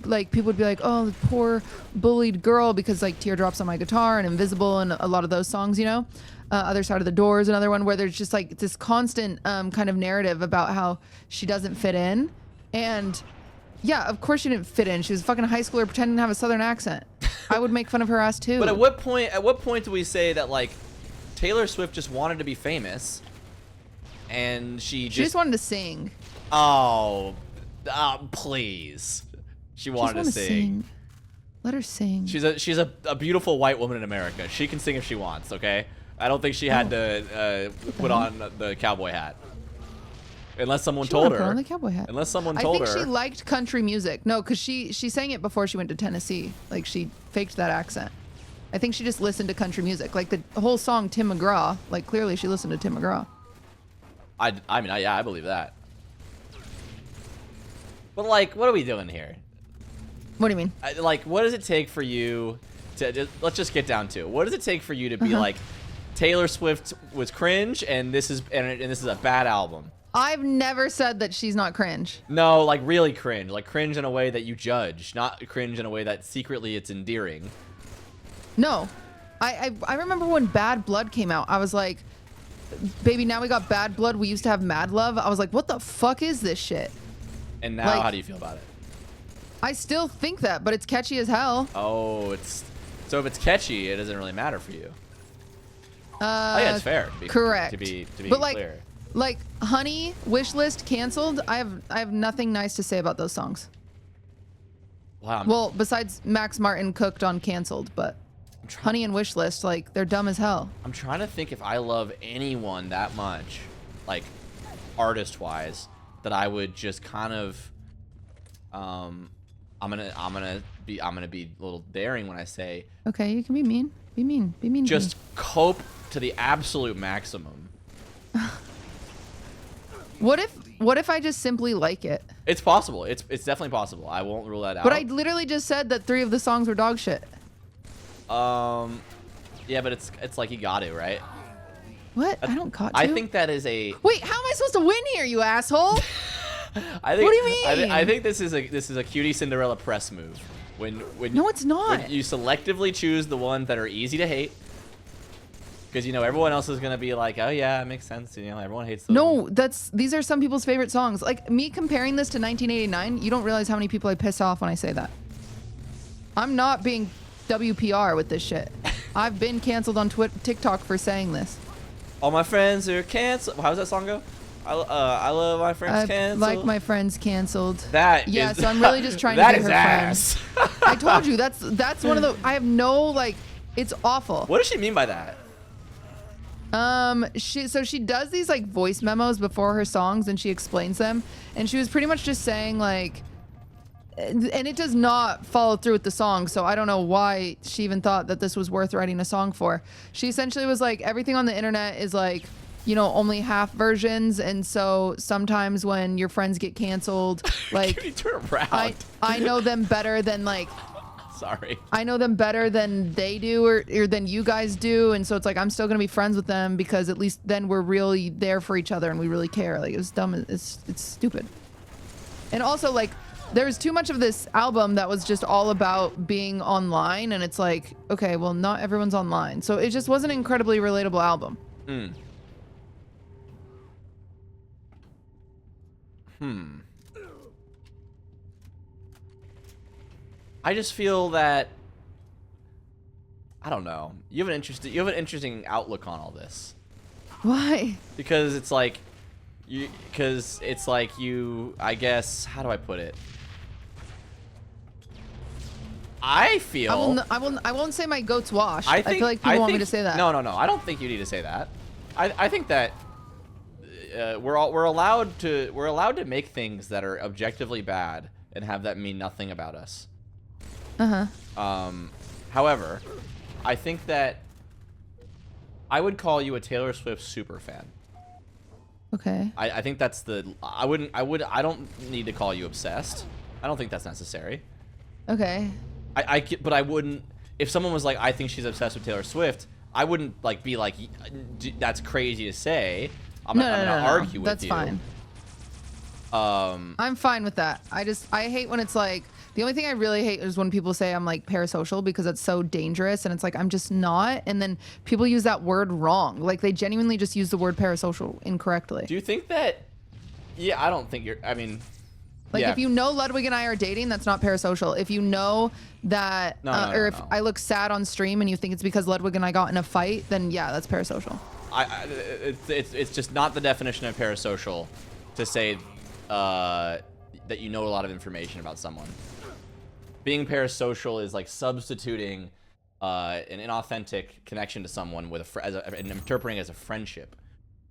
Speaker 2: like people would be like, oh, the poor bullied girl, because like Teardrops on My Guitar and Invisible and a lot of those songs, you know. Other Side of the Door is another one where there's just like this constant kind of narrative about how she doesn't fit in. And yeah, of course she didn't fit in. She was a fucking high schooler pretending to have a southern accent. I would make fun of her ass too.
Speaker 1: But at what point do we say that like Taylor Swift just wanted to be famous and she just
Speaker 2: wanted to sing.
Speaker 1: Oh, please. She wanted to sing.
Speaker 2: Let her sing.
Speaker 1: She's a beautiful white woman in America. She can sing if she wants, okay? I don't think she had to put on the cowboy hat. Unless someone told her.
Speaker 2: Put on the cowboy hat.
Speaker 1: Unless someone told her.
Speaker 2: I think she liked country music. No, because she sang it before she went to Tennessee. Like she faked that accent. I think she just listened to country music. Like the whole song Tim McGraw. Like clearly she listened to Tim McGraw.
Speaker 1: I believe that. But like, what are we doing here?
Speaker 2: What do you mean?
Speaker 1: Like, what does it take for you to let's just get down to it. What does it take for you to be like, Taylor Swift was cringe, and this is a bad album?
Speaker 2: I've never said that she's not cringe.
Speaker 1: No, like really cringe, like cringe in a way that you judge, not cringe in a way that secretly it's endearing.
Speaker 2: No, I remember when Bad Blood came out. I was like, baby, now we got Bad Blood. We used to have Mad Love. I was like, what the fuck is this shit?
Speaker 1: And now,
Speaker 2: Like,
Speaker 1: how do you feel about it?
Speaker 2: I still think that, but it's catchy as hell.
Speaker 1: Oh, so if it's catchy, it doesn't really matter for you. I think that's fair.
Speaker 2: Correct.
Speaker 1: To be
Speaker 2: but
Speaker 1: clear.
Speaker 2: like Honey, Wishlist, Canceled. I have nothing nice to say about those songs.
Speaker 1: Wow.
Speaker 2: Well, besides Max Martin cooked on Canceled, but Honey and Wishlist, like, they're dumb as hell.
Speaker 1: I'm trying to think if I love anyone that much, like artist-wise, that I would just kind of, I'm gonna be a little daring when I say,
Speaker 2: Okay, you can be mean. Be mean. Be mean.
Speaker 1: just cope to the absolute maximum.
Speaker 2: What if I just simply like it?
Speaker 1: It's possible. It's definitely possible. I won't rule that out.
Speaker 2: But I literally just said that 3 of the songs were dog shit.
Speaker 1: Yeah, but it's like you got to, right?
Speaker 2: What? I don't got to.
Speaker 1: I think that is a.
Speaker 2: Wait, how am I supposed to win here, you asshole?
Speaker 1: I think,
Speaker 2: what do you mean?
Speaker 1: I think this is a QTCinderella press move. When
Speaker 2: No, it's not.
Speaker 1: When you selectively choose the ones that are easy to hate, because everyone else is gonna be like, oh yeah, it makes sense. Everyone hates those.
Speaker 2: No, these are some people's favorite songs. Like, me comparing this to 1989, you don't realize how many people I piss off when I say that. I'm not being WPR with this shit. I've been canceled on TikTok for saying this.
Speaker 1: All my friends are canceled. How does that song go? I love my friends canceled.
Speaker 2: Like my friends canceled.
Speaker 1: Yeah,
Speaker 2: so I'm really just trying to be her
Speaker 1: ass.
Speaker 2: friend. I told you that's one of the. I have no, like, it's awful.
Speaker 1: What does she mean by that?
Speaker 2: She does these like voice memos before her songs, and she explains them, and she was pretty much just saying like, and it does not follow through with the song, so I don't know why she even thought that this was worth writing a song for. She essentially was like, everything on the internet is like, only half versions, and so sometimes when your friends get canceled, like,
Speaker 1: Can you turn around?
Speaker 2: I know them better than like.
Speaker 1: Sorry.
Speaker 2: I know them better than they do or than you guys do, and so it's like I'm still gonna be friends with them because at least then we're really there for each other and we really care. Like, it's dumb. It's stupid. And also, like, there's too much of this album that was just all about being online, and it's like, okay, well, not everyone's online, so it just wasn't an incredibly relatable album.
Speaker 1: I just feel that I don't know. You have an interesting outlook on all this.
Speaker 2: Why?
Speaker 1: Because it's like I guess, how do I put it? I feel
Speaker 2: I won't say my goat's washed.
Speaker 1: I
Speaker 2: feel like people want me to say that.
Speaker 1: No. I don't think you need to say that. I think that we're allowed to make things that are objectively bad and have that mean nothing about us. However, I think that I would call you a Taylor Swift super fan.
Speaker 2: Okay.
Speaker 1: I think that's I don't need to call you obsessed. I don't think that's necessary.
Speaker 2: Okay.
Speaker 1: But I wouldn't, if someone was like, I think she's obsessed with Taylor Swift, I wouldn't like be like, that's crazy to say. I'm gonna argue with you.
Speaker 2: That's fine. I'm fine with that. I hate when it's like, the only thing I really hate is when people say I'm like parasocial, because it's so dangerous, and it's like, I'm just not, and then people use that word wrong. Like, they genuinely just use the word parasocial incorrectly.
Speaker 1: Do you think that, I don't think you're,
Speaker 2: like,
Speaker 1: yeah.
Speaker 2: if you know Ludwig and I are dating, that's not parasocial. If you know that, if I look sad on stream and you think it's because Ludwig and I got in a fight, then yeah, that's parasocial.
Speaker 1: It's just not the definition of parasocial to say that you know a lot of information about someone. Being parasocial is like substituting an inauthentic connection to someone with and interpreting as a friendship,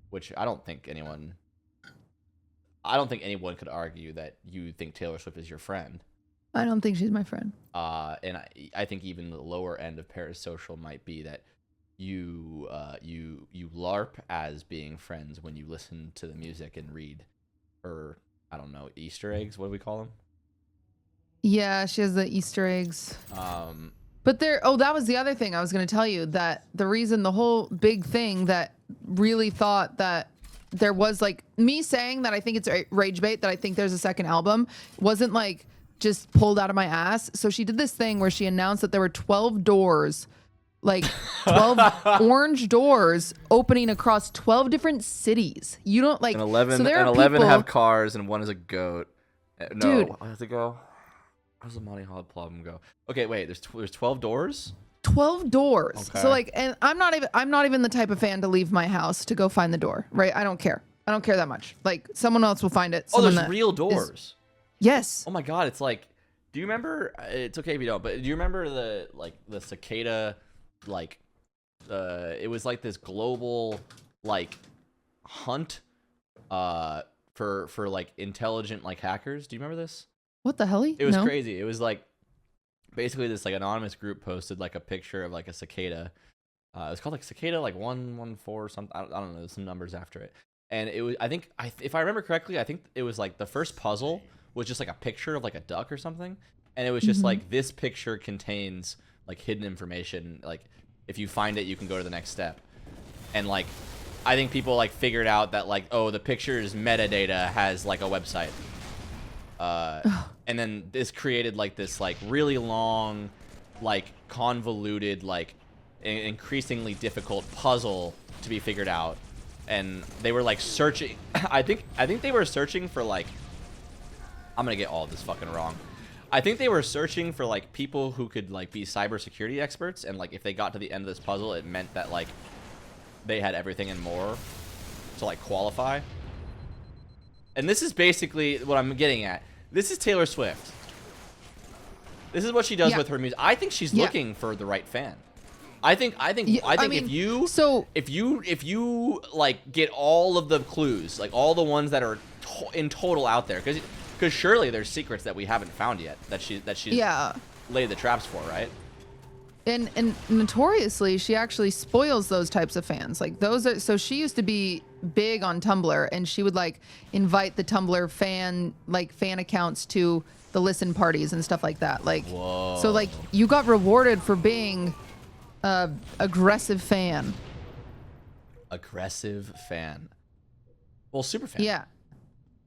Speaker 1: which I don't think anyone could argue that you think Taylor Swift is your friend.
Speaker 2: I don't think she's my friend.
Speaker 1: And I think even the lower end of parasocial might be that you LARP as being friends when you listen to the music and read her, I don't know, Easter eggs. What do we call them?
Speaker 2: Yeah, she has the Easter eggs.
Speaker 1: Um,
Speaker 2: But that was the other thing I was going to tell you, that the reason, the whole big thing that really thought that there was, like, me saying that I think it's rage bait, that I think there's a second album, wasn't like just pulled out of my ass. So she did this thing where she announced that there were 12 doors, like 12 orange doors opening across 12 different cities. You don't like,
Speaker 1: and 11,
Speaker 2: so there
Speaker 1: and
Speaker 2: are
Speaker 1: 11
Speaker 2: people,
Speaker 1: have cars, and one is a goat. No,
Speaker 2: Dude.
Speaker 1: how does it go? How does the Monty Hall problem go? Okay, wait. There's 12 doors.
Speaker 2: 12 doors.
Speaker 1: Okay.
Speaker 2: So like, and I'm not even the type of fan to leave my house to go find the door, right? I don't care that much. Like, someone else will find it.
Speaker 1: Oh,
Speaker 2: Someone
Speaker 1: there's
Speaker 2: that
Speaker 1: real
Speaker 2: is-
Speaker 1: doors.
Speaker 2: Yes.
Speaker 1: Oh my god, it's like, do you remember? It's okay if you don't, but do you remember the cicada, like, it was like this global like hunt, for like intelligent like hackers. Do you remember this?
Speaker 2: What the hell?
Speaker 1: It was
Speaker 2: No.
Speaker 1: crazy. It was like basically this like anonymous group posted like a picture of like a cicada. It was called like cicada like 114 or something. I don't know, some numbers after it. And it was, if I remember correctly, I think it was like the first puzzle was just like a picture of like a duck or something, and it was just like, this picture contains like hidden information. Like, if you find it, you can go to the next step. And like, I think people like figured out that like, oh, the picture's metadata has like a website. And then this created like this like really long, like convoluted, like increasingly difficult puzzle to be figured out. And they were like searching. I think they were searching for like, I'm gonna get all of this fucking wrong. I think they were searching for like people who could like be cybersecurity experts, and like if they got to the end of this puzzle, it meant that like they had everything and more to like qualify. And this is basically what I'm getting at. This is Taylor Swift. This is what she does
Speaker 2: Yeah.
Speaker 1: with her music. I think she's
Speaker 2: Yeah.
Speaker 1: looking for the right fan. I think
Speaker 2: I mean,
Speaker 1: if you like get all of the clues, like all the ones that are in total out there, because surely there's secrets that we haven't found yet that she's
Speaker 2: Yeah.
Speaker 1: laid the traps for, right?
Speaker 2: And notoriously, she actually spoils those types of fans. Like, those are, so she used to be big on Tumblr, and she would like invite the Tumblr fan accounts to the listen parties and stuff like that. Like,
Speaker 1: Whoa.
Speaker 2: so like you got rewarded for being a aggressive fan.
Speaker 1: Aggressive fan. Well, super fan.
Speaker 2: Yeah.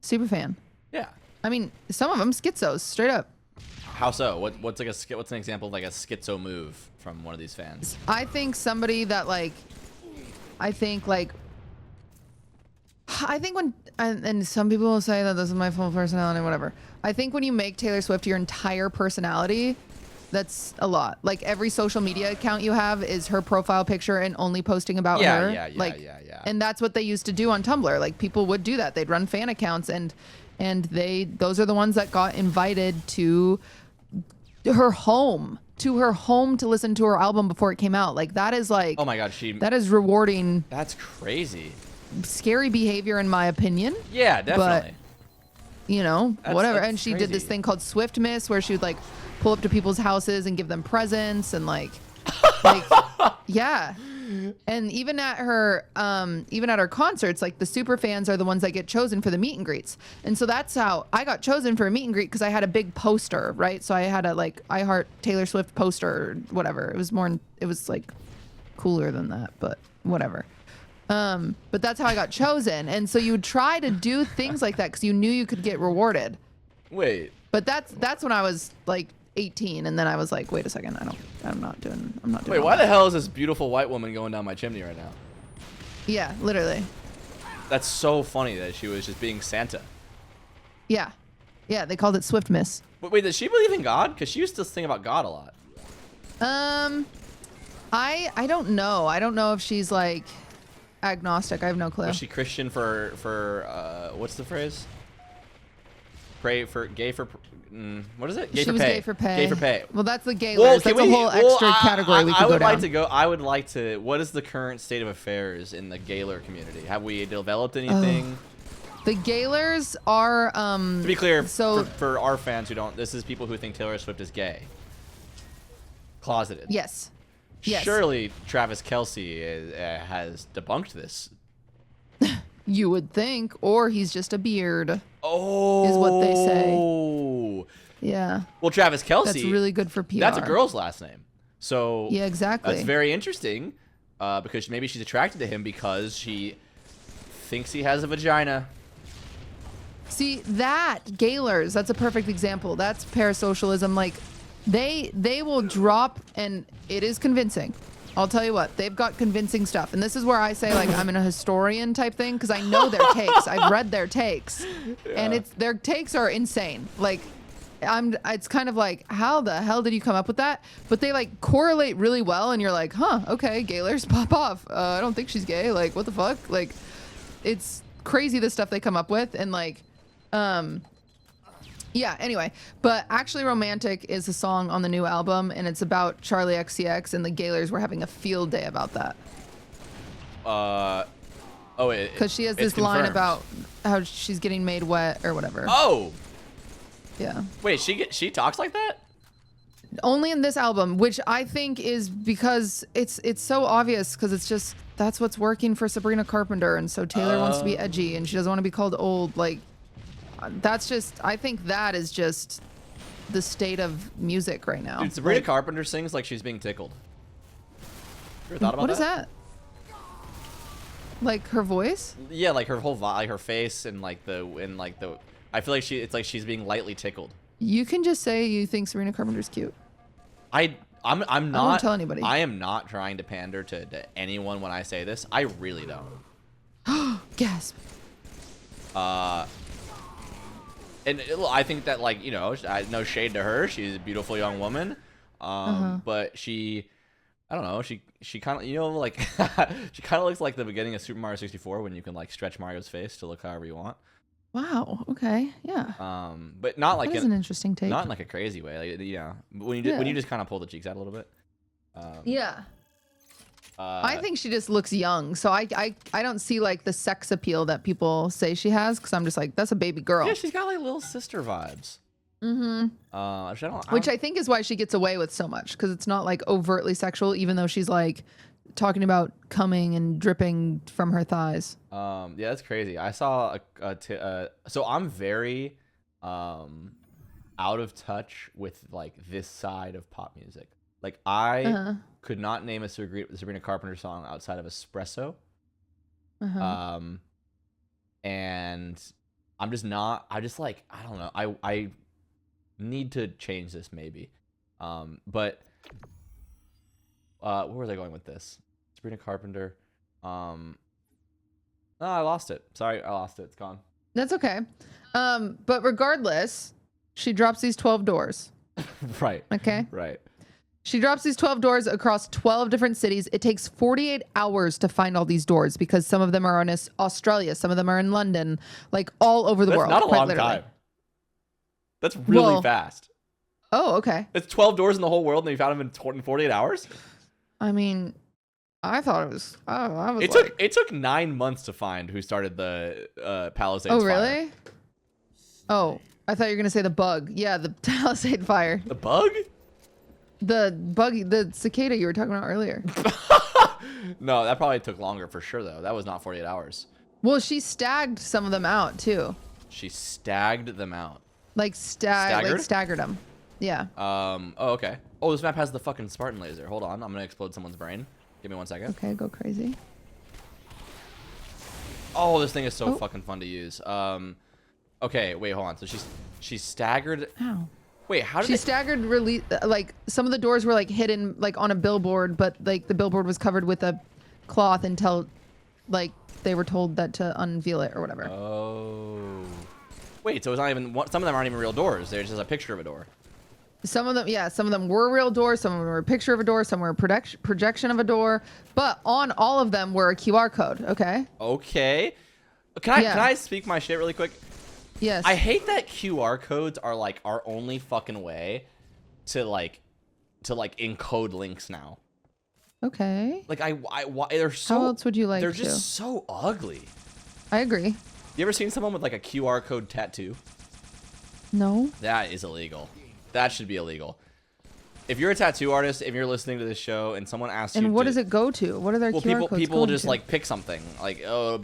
Speaker 2: Super fan.
Speaker 1: Yeah.
Speaker 2: I mean, some of them schizos, straight up.
Speaker 1: How so? What's an example of like a schizo move from one of these fans?
Speaker 2: I think somebody that like, I think when, and some people will say that this is my full personality, whatever. I think when you make Taylor Swift your entire personality, that's a lot. Like, every social media account you have is her profile picture and only posting about her.
Speaker 1: Yeah.
Speaker 2: And that's what they used to do on Tumblr. Like, people would do that. They'd run fan accounts, and those are the ones that got invited to her home to listen to her album before it came out. Like, that is like,
Speaker 1: Oh my god,
Speaker 2: that is rewarding,
Speaker 1: that's crazy.
Speaker 2: scary behavior in my opinion.
Speaker 1: Yeah, definitely.
Speaker 2: You know, whatever.
Speaker 1: that's
Speaker 2: And she did this
Speaker 1: crazy.
Speaker 2: thing called Swift Miss, where she would like pull up to people's houses and give them presents and like yeah. And even at her concerts, like, the super fans are the ones that get chosen for the meet and greets. And so that's how I got chosen for a meet and greet, because I had a big poster, right? So I had a like I Heart Taylor Swift poster or whatever. It was like cooler than that, but whatever. But that's how I got chosen. And so you would try to do things like that because you knew you could get rewarded.
Speaker 1: Wait.
Speaker 2: But that's when I was like 18, and then I was like, wait a second, I'm not doing
Speaker 1: Wait,
Speaker 2: all
Speaker 1: why
Speaker 2: that.
Speaker 1: the hell is this beautiful white woman going down my chimney right now?
Speaker 2: Yeah, literally.
Speaker 1: That's so funny that she was just being Santa.
Speaker 2: Yeah. Yeah, they called it Swift Miss.
Speaker 1: But wait, does she believe in God? Because she used to sing about God a lot.
Speaker 2: I don't know. I don't know if she's like agnostic. I have no clue.
Speaker 1: Was she Christian for what's the phrase? Pray for gay for what is it? Gay
Speaker 2: She
Speaker 1: for
Speaker 2: was
Speaker 1: pay.
Speaker 2: gay for pay.
Speaker 1: Gay for pay.
Speaker 2: Well, that's the Gaylors.
Speaker 1: Well,
Speaker 2: That's a whole extra category we could go down.
Speaker 1: I would like to. What is the current state of affairs in the Gaylor community? Have we developed anything?
Speaker 2: The Gaylors are
Speaker 1: To be clear,
Speaker 2: so
Speaker 1: for our fans who don't, this is people who think Taylor Swift is gay, closeted.
Speaker 2: yes. Yes.
Speaker 1: Surely Travis Kelce has debunked this.
Speaker 2: You would think, or he's just a beard.
Speaker 1: Oh,
Speaker 2: Is what they say. Yeah.
Speaker 1: Well, Travis Kelce.
Speaker 2: That's really good for PR.
Speaker 1: That's a girl's last name. So
Speaker 2: yeah, exactly.
Speaker 1: That's very interesting because maybe she's attracted to him because she thinks he has a vagina.
Speaker 2: See, Gaylor's, that's a perfect example. That's parasocialism. Like, they will drop, and it is convincing. I'll tell you what, they've got convincing stuff. And this is where I say, like, I'm a historian type thing, because I know their takes. I've read their takes. Yeah. And their takes are insane. Like, it's kind of like, how the hell did you come up with that? But they, like, correlate really well, and you're like, huh, okay, Gaylor's pop off. I don't think she's gay. Like, what the fuck? Like, it's crazy the stuff they come up with, and, like, yeah, anyway, but Actually Romantic is a song on the new album, and it's about Charlie XCX, and the Gaylors were having a field day about that. Because she has this line about how she's getting made wet or whatever.
Speaker 1: Oh!
Speaker 2: Yeah.
Speaker 1: Wait, she talks like that?
Speaker 2: Only in this album, which I think is because it's so obvious, because it's just, that's what's working for Sabrina Carpenter, and so Taylor wants to be edgy, and she doesn't want to be called old, like... That's just, I think that is just the state of music right now.
Speaker 1: Dude, Sabrina Carpenter sings like she's being tickled. You ever thought about that?
Speaker 2: What is that? Like her voice?
Speaker 1: Yeah, like her whole like her face and like the I feel like it's like she's being lightly tickled.
Speaker 2: You can just say you think Sabrina Carpenter's cute.
Speaker 1: I'm not.
Speaker 2: I won't tell anybody.
Speaker 1: I am not trying to pander to anyone when I say this. I really don't.
Speaker 2: Gasp.
Speaker 1: And I think that, like, you know, no shade to her. She's a beautiful young woman. But I don't know. She kind of, you know, like, she kind of looks like the beginning of Super Mario 64 when you can, like, stretch Mario's face to look however you want.
Speaker 2: Wow. Okay. Yeah.
Speaker 1: But not like
Speaker 2: that is an interesting take.
Speaker 1: Not in like a crazy way. Like, you know, when you just kind of pull the cheeks out a little bit.
Speaker 2: Yeah. I think she just looks young, so I don't see like the sex appeal that people say she has, because I'm just like, that's a baby girl.
Speaker 1: Yeah, she's got like little sister vibes. Mm-hmm.
Speaker 2: Which I think is why she gets away with so much, because it's not like overtly sexual, even though she's like talking about coming and dripping from her thighs.
Speaker 1: Yeah, that's crazy. I saw so I'm very out of touch with like this side of pop music. Like I could not name a Sabrina Carpenter song outside of Espresso. And I'm just not, I don't know. I need to change this maybe. But where was I going with this? Sabrina Carpenter. No, I lost it. Sorry, I lost it. It's gone.
Speaker 2: That's okay. But regardless, she drops these 12 doors.
Speaker 1: Right.
Speaker 2: Okay.
Speaker 1: Right.
Speaker 2: She drops these 12 doors across 12 different cities. It takes 48 hours to find all these doors, because some of them are in Australia, some of them are in London, like all over the world.
Speaker 1: That's not a long time. That's really fast.
Speaker 2: Oh, okay.
Speaker 1: It's 12 doors in the whole world, and you found them in 48 hours?
Speaker 2: I mean, I thought it was...
Speaker 1: It took 9 months to find who started the Palisades fire.
Speaker 2: Oh, really? Oh, I thought you were going to say the bug. Yeah, the Palisade fire.
Speaker 1: The bug?
Speaker 2: The cicada you were talking about earlier.
Speaker 1: No, that probably took longer for sure, though. That was not 48 hours.
Speaker 2: Well, she stagged some of them out, too.
Speaker 1: She stagged them out.
Speaker 2: Like, staggered them. Yeah.
Speaker 1: Oh, okay. Oh, this map has the fucking Spartan laser. Hold on. I'm going to explode someone's brain. Give me 1 second.
Speaker 2: Okay, go crazy.
Speaker 1: Oh, this thing is so fucking fun to use. Okay, wait, hold on. So she's staggered.
Speaker 2: Ow.
Speaker 1: Wait, how did
Speaker 2: she staggered? Like some of the doors were like hidden, like on a billboard, but like the billboard was covered with a cloth until, like, they were told that to unveil it or whatever.
Speaker 1: Oh. Wait, so it's not even. Some of them aren't even real doors. They're just a picture of a door.
Speaker 2: Some of them, yeah, some of them were real doors. Some of them were a picture of a door. Some were a projection of a door. But on all of them were a QR code. Okay.
Speaker 1: Okay. Can I speak my shit really quick?
Speaker 2: Yes.
Speaker 1: I hate that QR codes are like our only fucking way to encode links now.
Speaker 2: Okay.
Speaker 1: Like they're so.
Speaker 2: How else would you like?
Speaker 1: They're just so ugly.
Speaker 2: I agree.
Speaker 1: You ever seen someone with like a QR code tattoo?
Speaker 2: No.
Speaker 1: That is illegal. That should be illegal. If you're a tattoo artist, if you're listening to this show, and someone asks you,
Speaker 2: and what does it go to? What are their QR codes?
Speaker 1: People just like pick something. Like, oh,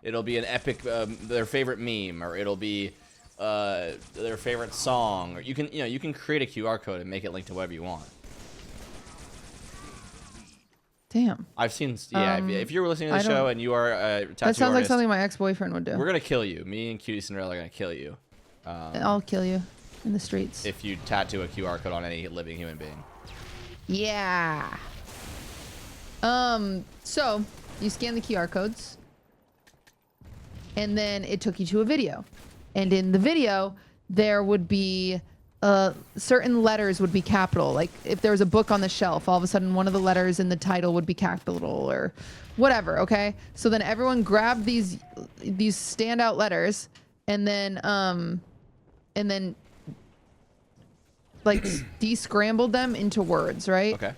Speaker 1: it'll be an epic, their favorite meme, or it'll be their favorite song, or you can create a QR code and make it link to whatever you want.
Speaker 2: Damn.
Speaker 1: I've seen, if you're listening to the show and you are a tattoo
Speaker 2: that sounds like
Speaker 1: artist,
Speaker 2: something my ex-boyfriend would do.
Speaker 1: we're gonna kill you. Me and QTCinderella are gonna kill you.
Speaker 2: I'll kill you in the streets.
Speaker 1: If you tattoo a QR code on any living human being.
Speaker 2: Yeah. So you scan the QR codes, and then it took you to a video, and in the video there would be certain letters would be capital. Like if there was a book on the shelf, all of a sudden one of the letters in the title would be capital or whatever. Okay, so then everyone grabbed these standout letters, and then like descrambled them into words, right?
Speaker 1: Okay.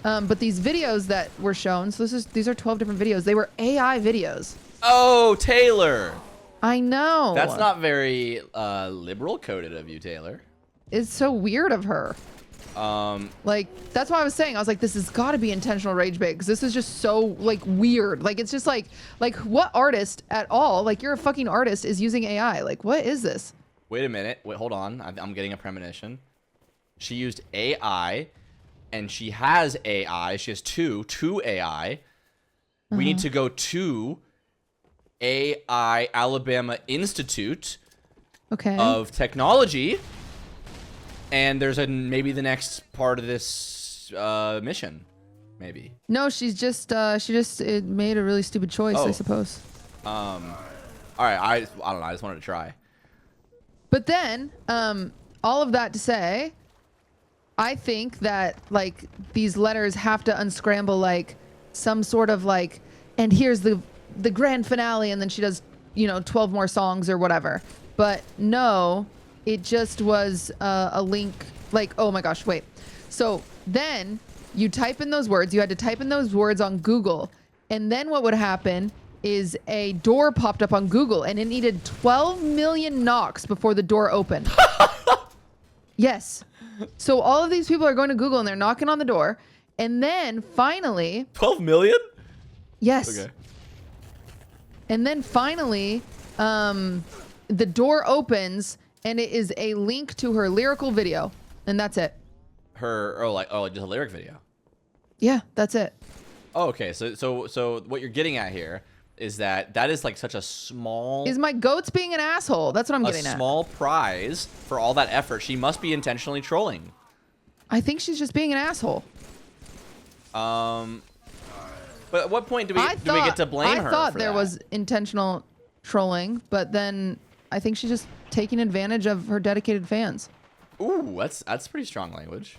Speaker 2: But these videos that were shown, so these are 12 different videos. They were AI videos.
Speaker 1: Oh, Taylor.
Speaker 2: I know.
Speaker 1: That's not very liberal coded of you, Taylor.
Speaker 2: It's so weird of her. Like, that's why I was saying, I was like, this has got to be intentional rage bait, because this is just so, like, weird. Like, it's just like what artist at all, like, you're a fucking artist, is using AI? Like, what is this?
Speaker 1: Wait a minute. Wait, hold on. I'm getting a premonition. She used AI, and she has AI. She has two AI. We need to go to AI Alabama Institute of Technology, and there's maybe the next part of this mission, maybe.
Speaker 2: No, she just made a really stupid choice, I suppose.
Speaker 1: All right, I don't know. I just wanted to try.
Speaker 2: But then, all of that to say, I think that like these letters have to unscramble like some sort of like, and here's the grand finale, and then she does 12 more songs or whatever. But no, it just was a link. Like, oh my gosh, wait. So then you type in those words. You had to type in those words on Google, and then what would happen is a door popped up on Google, and it needed 12 million knocks before the door opened. Yes. So all of these people are going to Google, and they're knocking on the door, and then finally
Speaker 1: 12 million?
Speaker 2: Yes.
Speaker 1: Okay.
Speaker 2: And then finally, the door opens, and it is a link to her lyrical video, and that's it.
Speaker 1: Just a lyric video.
Speaker 2: Yeah, that's it.
Speaker 1: Oh, okay. So what you're getting at here is that is like such a small...
Speaker 2: Is my goats being an asshole? That's what I'm getting at.
Speaker 1: A small prize for all that effort. She must be intentionally trolling.
Speaker 2: I think she's just being an asshole.
Speaker 1: But at what point do we get to blame her?
Speaker 2: I thought there was intentional trolling, but then I think she's just taking advantage of her dedicated fans.
Speaker 1: Ooh, that's pretty strong language.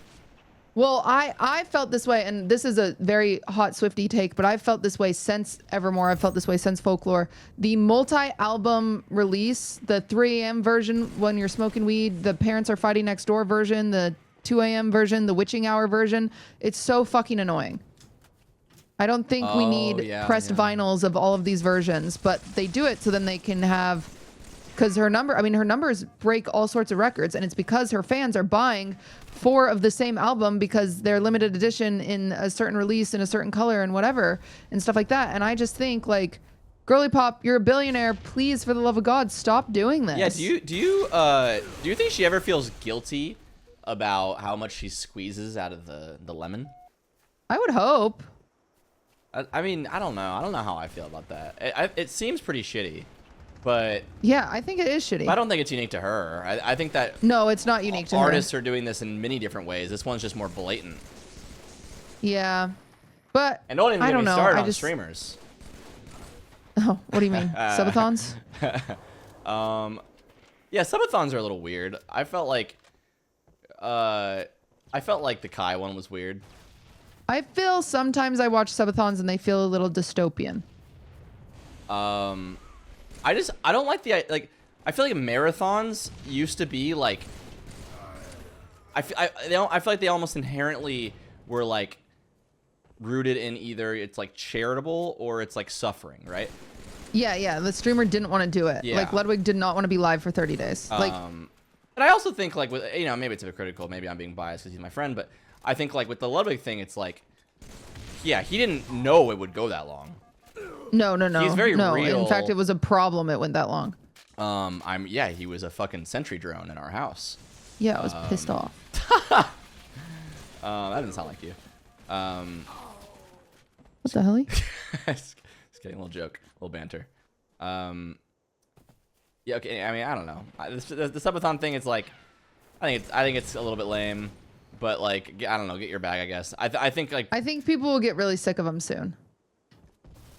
Speaker 2: Well, I felt this way, and this is a very hot Swiftie take, but I've felt this way since Evermore. I've felt this way since Folklore. The multi-album release, the 3 a.m. version when you're smoking weed, the Parents Are Fighting Next Door version, the 2 a.m. version, the Witching Hour version, it's so fucking annoying. I don't think we need pressed vinyls of all of these versions, but they do it so then they can have... Because her numbers break all sorts of records, and it's because her fans are buying 4 of the same album because they're limited edition in a certain release in a certain color and whatever and stuff like that. And I just think, like, girly pop, you're a billionaire. Please, for the love of God, stop doing this.
Speaker 1: Yeah. Do you think she ever feels guilty about how much she squeezes out of the lemon?
Speaker 2: I would hope.
Speaker 1: I mean, I don't know. I don't know how I feel about that. It seems pretty shitty. But
Speaker 2: yeah, I think it is shitty.
Speaker 1: I don't think it's unique to her. I think that
Speaker 2: no, it's not unique to her.
Speaker 1: Artists are doing this in many different ways. This one's just more blatant.
Speaker 2: Yeah, but
Speaker 1: and don't even get me started on
Speaker 2: just...
Speaker 1: streamers.
Speaker 2: Oh, what do you mean, subathons?
Speaker 1: Yeah, subathons are a little weird. I felt like the Kai one was weird.
Speaker 2: I feel sometimes I watch subathons and they feel a little dystopian.
Speaker 1: I don't like the, like, I feel like marathons used to be like, I feel like they almost inherently were like rooted in either it's like charitable or it's like suffering, right?
Speaker 2: Yeah, the streamer didn't want to do it.
Speaker 1: Yeah.
Speaker 2: Like Ludwig did not want to be live for 30 days. Like,
Speaker 1: but I also think like with, maybe it's hypocritical, maybe I'm being biased because he's my friend, but I think like with the Ludwig thing, it's like, yeah, he didn't know it would go that long.
Speaker 2: No.
Speaker 1: He's very real.
Speaker 2: In fact, it was a problem it went that long.
Speaker 1: Yeah, he was a fucking sentry drone in our house.
Speaker 2: Yeah, I was pissed off.
Speaker 1: That didn't sound like you.
Speaker 2: What the hell?
Speaker 1: It's getting a little joke, a little banter. Yeah, okay. I mean, I don't know. The subathon thing is like, I think it's a little bit lame, but like, I don't know. Get your bag, I guess. I think like.
Speaker 2: I think people will get really sick of them soon.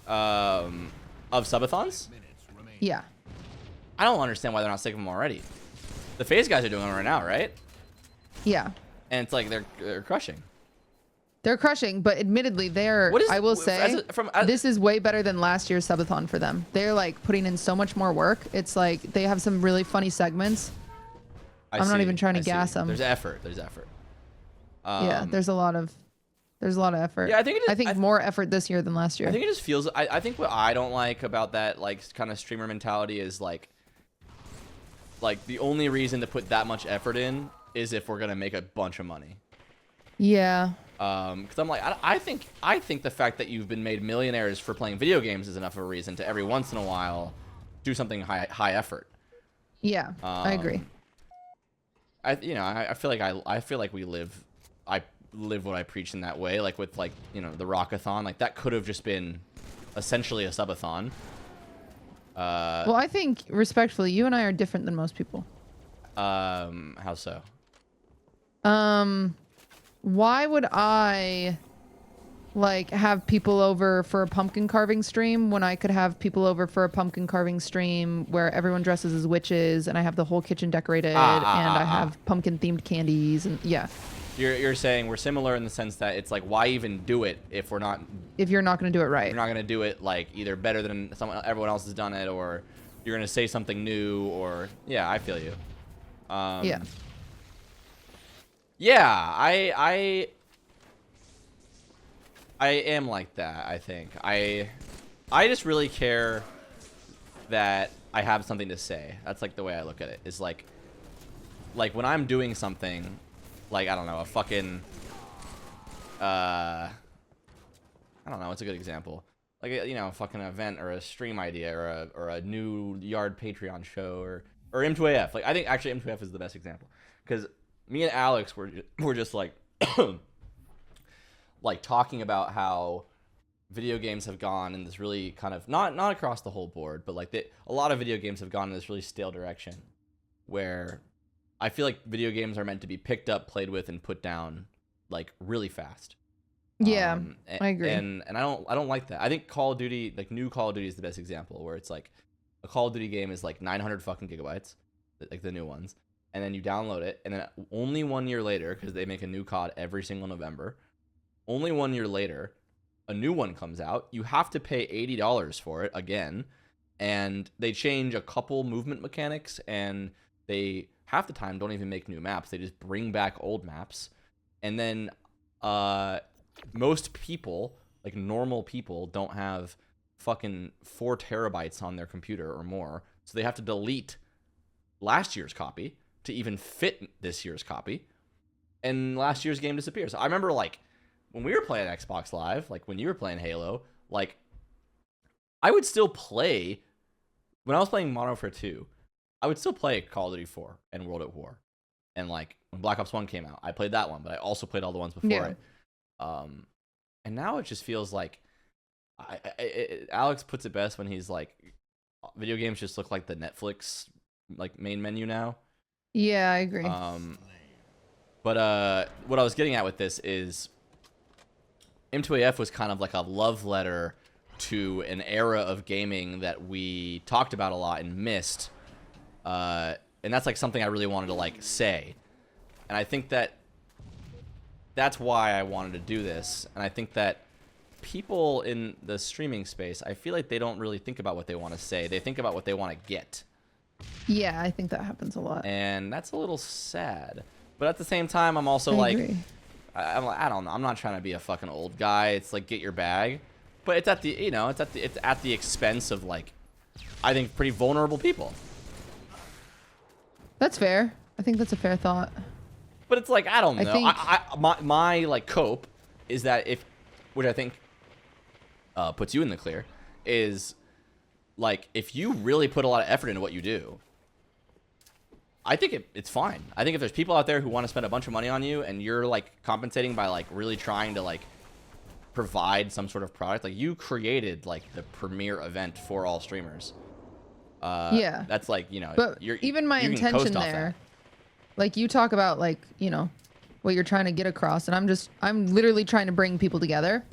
Speaker 1: Of subathons.
Speaker 2: Yeah.
Speaker 1: I don't understand why they're not sick of them already. The phase guys are doing them right now, right?
Speaker 2: Yeah.
Speaker 1: And it's like they're crushing.
Speaker 2: They're crushing, but admittedly, I will say, this is way better than last year's subathon for them. They're like putting in so much more work. It's like they have some really funny segments. I'm not even trying to gas them.
Speaker 1: There's effort.
Speaker 2: Yeah, there's a lot of effort.
Speaker 1: Yeah, I think
Speaker 2: more effort this year than last year.
Speaker 1: I think it just feels. I think what I don't like about that like kind of streamer mentality is like the only reason to put that much effort in is if we're gonna make a bunch of money.
Speaker 2: Yeah.
Speaker 1: Because I'm like, I think the fact that you've been made millionaires for playing video games is enough of a reason to every once in a while do something high effort.
Speaker 2: Yeah, I agree.
Speaker 1: I feel like I feel like I live what I preach in that way. Like with the Rockathon, like that could have just been essentially a subathon.
Speaker 2: Well, I think respectfully, you and I are different than most people.
Speaker 1: How so?
Speaker 2: Why would I like have people over for a pumpkin carving stream when I could have people over for a pumpkin carving stream where everyone dresses as witches and I have the whole kitchen decorated and I have pumpkin themed candies and yeah.
Speaker 1: You're saying we're similar in the sense that it's like, why even do it if you're not
Speaker 2: going to do it right?
Speaker 1: You're not going to do it like either better than everyone else has done it, or you're going to say something new, or yeah, I feel you.
Speaker 2: Yeah.
Speaker 1: Yeah, I am like that. I think I just really care that I have something to say. That's like the way I look at it. Is like when I'm doing something, like I don't know, a fucking I don't know, what's a good example? Like a fucking event or a stream idea or a new yard Patreon show or M2AF. Like I think actually M2AF is the best example because me and Alex were just like like talking about how video games have gone in this really kind of not across the whole board, but like a lot of video games have gone in this really stale direction where I feel like video games are meant to be picked up, played with, and put down like really fast.
Speaker 2: Yeah, I agree.
Speaker 1: And I don't like that. I think Call of Duty, like new Call of Duty, is the best example where it's like a Call of Duty game is like 900 fucking gigabytes, like the new ones. And then you download it, and then only 1 year later, because they make a new COD every single November, only 1 year later, a new one comes out. You have to pay $80 for it again, and they change a couple movement mechanics, and they half the time don't even make new maps. They just bring back old maps, and then most people, like normal people, don't have fucking 4 terabytes on their computer or more, so they have to delete last year's copy to even fit this year's copy, and last year's game disappears. I remember like when we were playing Xbox Live, like when you were playing Halo, like I would still play when I was playing Modern Warfare 2. I would still play Call of Duty 4 and World at War, and like when Black Ops 1 came out, I played that one, but I also played all the ones before it. And now it just feels like Alex puts it best when he's like, video games just look like the Netflix like main menu now.
Speaker 2: Yeah, I agree.
Speaker 1: But what I was getting at with this is M2AF was kind of like a love letter to an era of gaming that we talked about a lot and missed. And that's like something I really wanted to like say. And I think that's why I wanted to do this. And I think that people in the streaming space, I feel like they don't really think about what they want to say. They think about what they want to get.
Speaker 2: Yeah, I think that happens a lot.
Speaker 1: And that's a little sad. But at the same time, I'm also
Speaker 2: I agree.
Speaker 1: I don't know. I'm not trying to be a fucking old guy. It's like, get your bag. But it's at the, it's at the expense of like, I think pretty vulnerable people.
Speaker 2: That's fair. I think that's a fair thought.
Speaker 1: But it's like, I don't know.
Speaker 2: think
Speaker 1: My like cope is that which I think puts you in the clear, is like, if you really put a lot of effort into what you do, I think it's fine. I think if there's people out there who want to spend a bunch of money on you and you're like compensating by like really trying to like provide some sort of product, like you created like the premier event for all streamers.
Speaker 2: Yeah.
Speaker 1: That's like, you know,
Speaker 2: But even my intention there, like you talk about like, you know, what you're trying to get across, and I'm literally trying to bring people together.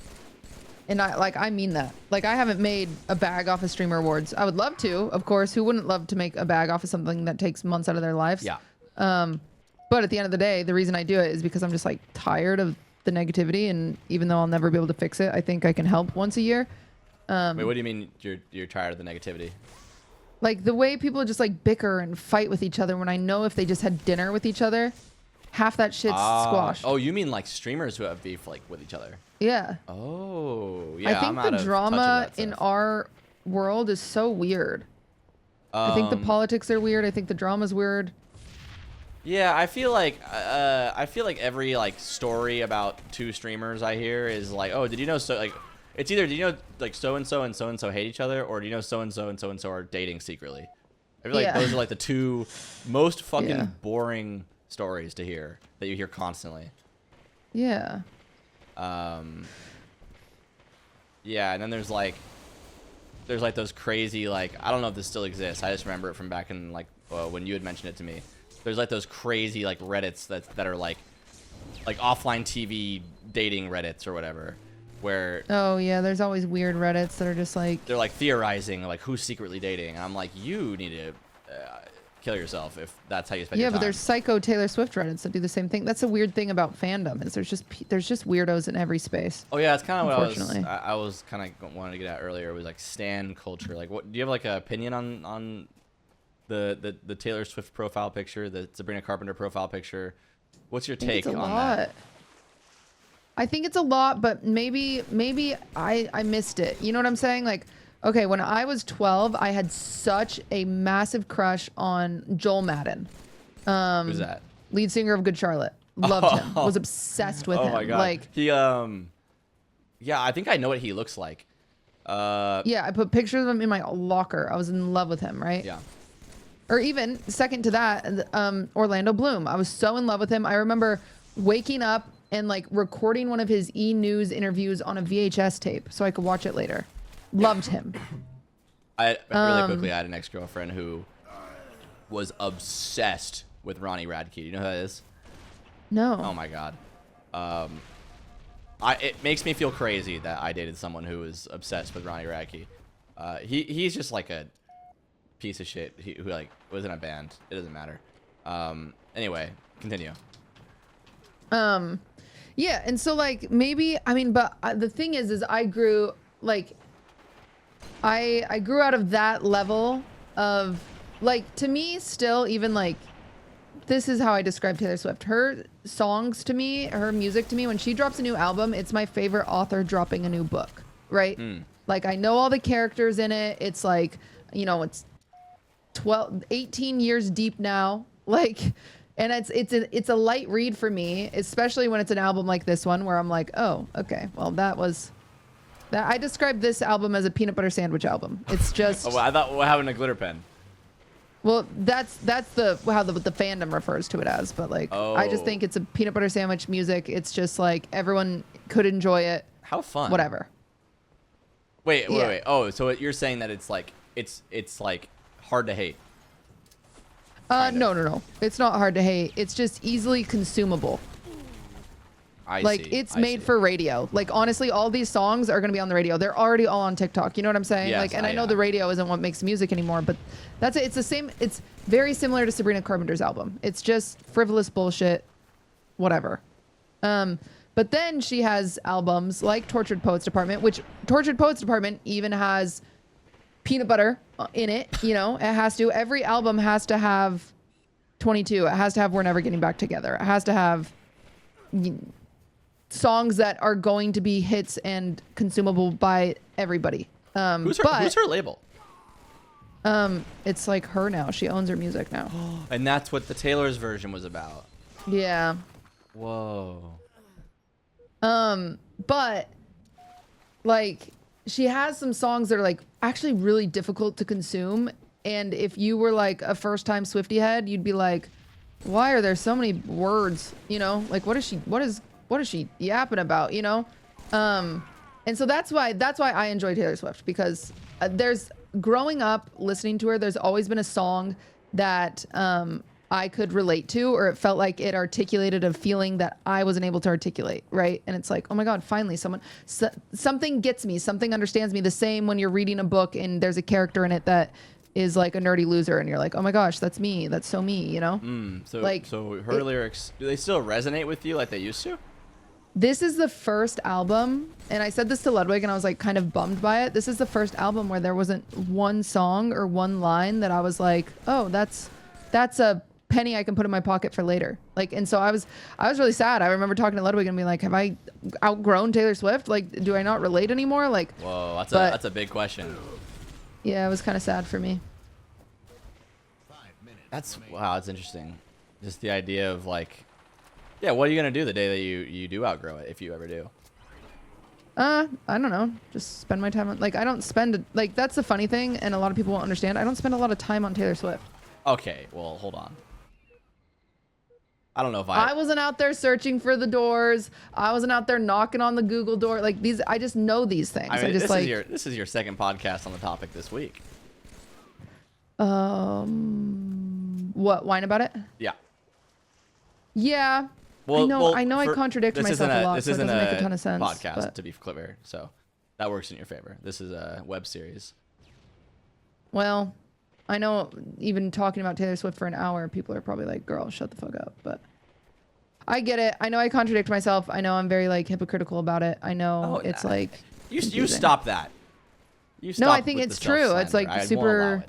Speaker 2: And I mean that. Like, I haven't made a bag off of Streamer Awards. I would love to, of course. Who wouldn't love to make a bag off of something that takes months out of their lives?
Speaker 1: Yeah.
Speaker 2: But at the end of the day, the reason I do it is because I'm just like tired of the negativity, and even though I'll never be able to fix it, I think I can help once a year.
Speaker 1: Wait, what do you mean you're tired of the negativity?
Speaker 2: Like the way people just like bicker and fight with each other when I know if they just had dinner with each other, half that shit's squashed.
Speaker 1: Oh, you mean like streamers who have beef like with each other?
Speaker 2: Yeah.
Speaker 1: Oh, yeah.
Speaker 2: I think the drama in our world is so weird. I think the politics are weird. I think the drama's weird.
Speaker 1: Yeah, I feel like every like story about two streamers I hear is like, oh, did you know so like it's either did you know like so and so hate each other, or do you know so and so are dating secretly? I feel like those are like the two most fucking boring stories to hear that you hear constantly.
Speaker 2: Yeah.
Speaker 1: Yeah, and then there's like those crazy, like, I don't know if this still exists. I just remember it from back in like when you had mentioned it to me. There's like those crazy like Reddits that are like offline TV dating Reddits or whatever, where
Speaker 2: oh yeah, there's always weird Reddits that are just like
Speaker 1: they're like theorizing like who's secretly dating. And I'm like, you need to kill yourself if that's how you spend your time.
Speaker 2: Yeah, but there's psycho Taylor Swift Reddits that do the same thing. That's a weird thing about fandom, is there's just weirdos in every space.
Speaker 1: Oh yeah, it's kind of what I was kind of wanting to get at earlier. It was like stan culture. Like, what do you have like an opinion on the Taylor Swift profile picture, the Sabrina Carpenter profile picture? What's your take on that?
Speaker 2: I think it's a lot, but maybe I missed it. You know what I'm saying? Like, okay, when I was 12, I had such a massive crush on Joel Madden.
Speaker 1: Who's that?
Speaker 2: Lead singer of Good Charlotte. Loved him. Was obsessed with him.
Speaker 1: Oh my god.
Speaker 2: Like,
Speaker 1: he yeah, I think I know what he looks like.
Speaker 2: Yeah, I put pictures of him in my locker. I was in love with him, right?
Speaker 1: Yeah.
Speaker 2: Or even second to that, Orlando Bloom. I was so in love with him. I remember waking up and like recording one of his E! News interviews on a VHS tape so I could watch it later. Loved him.
Speaker 1: Really quickly, I had an ex-girlfriend who was obsessed with Ronnie Radke. You know who that is?
Speaker 2: No.
Speaker 1: Oh my god. It makes me feel crazy that I dated someone who was obsessed with Ronnie Radke. He's just like a piece of shit who like was in a band. It doesn't matter. Anyway, continue.
Speaker 2: Yeah, and so like maybe but the thing is I grew like I grew out of that level of like, to me still, even like, this is how I describe Taylor Swift. Her songs to me, her music to me, when she drops a new album, it's my favorite author dropping a new book, right? Like, I know all the characters in it. It's like, you know, it's 18 years deep now. Like, and it's a light read for me, especially when it's an album like this one where I'm like, oh, okay, well, that. I describe this album as a peanut butter sandwich album. It's just.
Speaker 1: Oh, well, I thought we're having a glitter pen.
Speaker 2: Well, that's how the fandom refers to it as, but like, I just think it's a peanut butter sandwich music. It's just like everyone could enjoy it.
Speaker 1: How fun.
Speaker 2: Whatever.
Speaker 1: Wait. Oh, so you're saying that it's like hard to hate?
Speaker 2: No. It's not hard to hate. It's just easily consumable. It's made for radio. Like, honestly, all these songs are going to be on the radio. They're already all on TikTok. You know what I'm saying?
Speaker 1: Yes,
Speaker 2: like, and I know the radio isn't what makes music anymore, but that's it. It's the same. It's very similar to Sabrina Carpenter's album. It's just frivolous bullshit, whatever. But then she has albums like Tortured Poets Department, which Tortured Poets Department even has peanut butter in it. You know, it has to. Every album has to have 22. It has to have We're Never Getting Back Together. It has to have songs that are going to be hits and consumable by everybody.
Speaker 1: Who's her label?
Speaker 2: It's like her now. She owns her music now.
Speaker 1: And that's what the Taylor's version was about.
Speaker 2: Yeah.
Speaker 1: Whoa.
Speaker 2: But like, she has some songs that are like actually really difficult to consume. And if you were like a first time Swiftie head, you'd be like, why are there so many words? You know, like what is she yapping about? You know? And so that's why I enjoy Taylor Swift, because there's growing up listening to her, there's always been a song that I could relate to, or it felt like it articulated a feeling that I wasn't able to articulate, right? And it's like, oh my God, finally something gets me, something understands me. The same when you're reading a book and there's a character in it that is like a nerdy loser and you're like, oh my gosh, that's me. That's so me, you know?
Speaker 1: So her lyrics, do they still resonate with you like they used to?
Speaker 2: This is the first album, and I said this to Ludwig and I was like kind of bummed by it. This is the first album where there wasn't one song or one line that I was like, oh, that's a penny I can put in my pocket for later. Like, and so I was really sad. I remember talking to Ludwig and being like, have I outgrown Taylor Swift? Like, do I not relate anymore? Like,
Speaker 1: whoa, that's a big question.
Speaker 2: Yeah, it was kind of sad for me.
Speaker 1: That's interesting. Just the idea of like, yeah, what are you gonna do the day that you do outgrow it, if you ever do?
Speaker 2: I don't know. Just spend my time on, like, I don't spend, like, that's the funny thing, and a lot of people won't understand. I don't spend a lot of time on Taylor Swift.
Speaker 1: Okay, well, hold on. I don't know if
Speaker 2: I wasn't out there searching for the doors. I wasn't out there knocking on the Google door. Like, these, I just know these things.
Speaker 1: I mean,
Speaker 2: just like,
Speaker 1: this is your second podcast on the topic this week.
Speaker 2: What, whine about it?
Speaker 1: Yeah.
Speaker 2: Yeah.
Speaker 1: Well,
Speaker 2: I know I contradict myself a lot, so it doesn't make a ton of sense.
Speaker 1: Podcast,
Speaker 2: but...
Speaker 1: to be clear, so that works in your favor. This is a web series.
Speaker 2: Well, I know even talking about Taylor Swift for an hour, people are probably like, girl, shut the fuck up. But I get it. I know I contradict myself. I know I'm very like hypocritical about it. I know it's like
Speaker 1: you stop that.
Speaker 2: No, I think it's true. It's like super.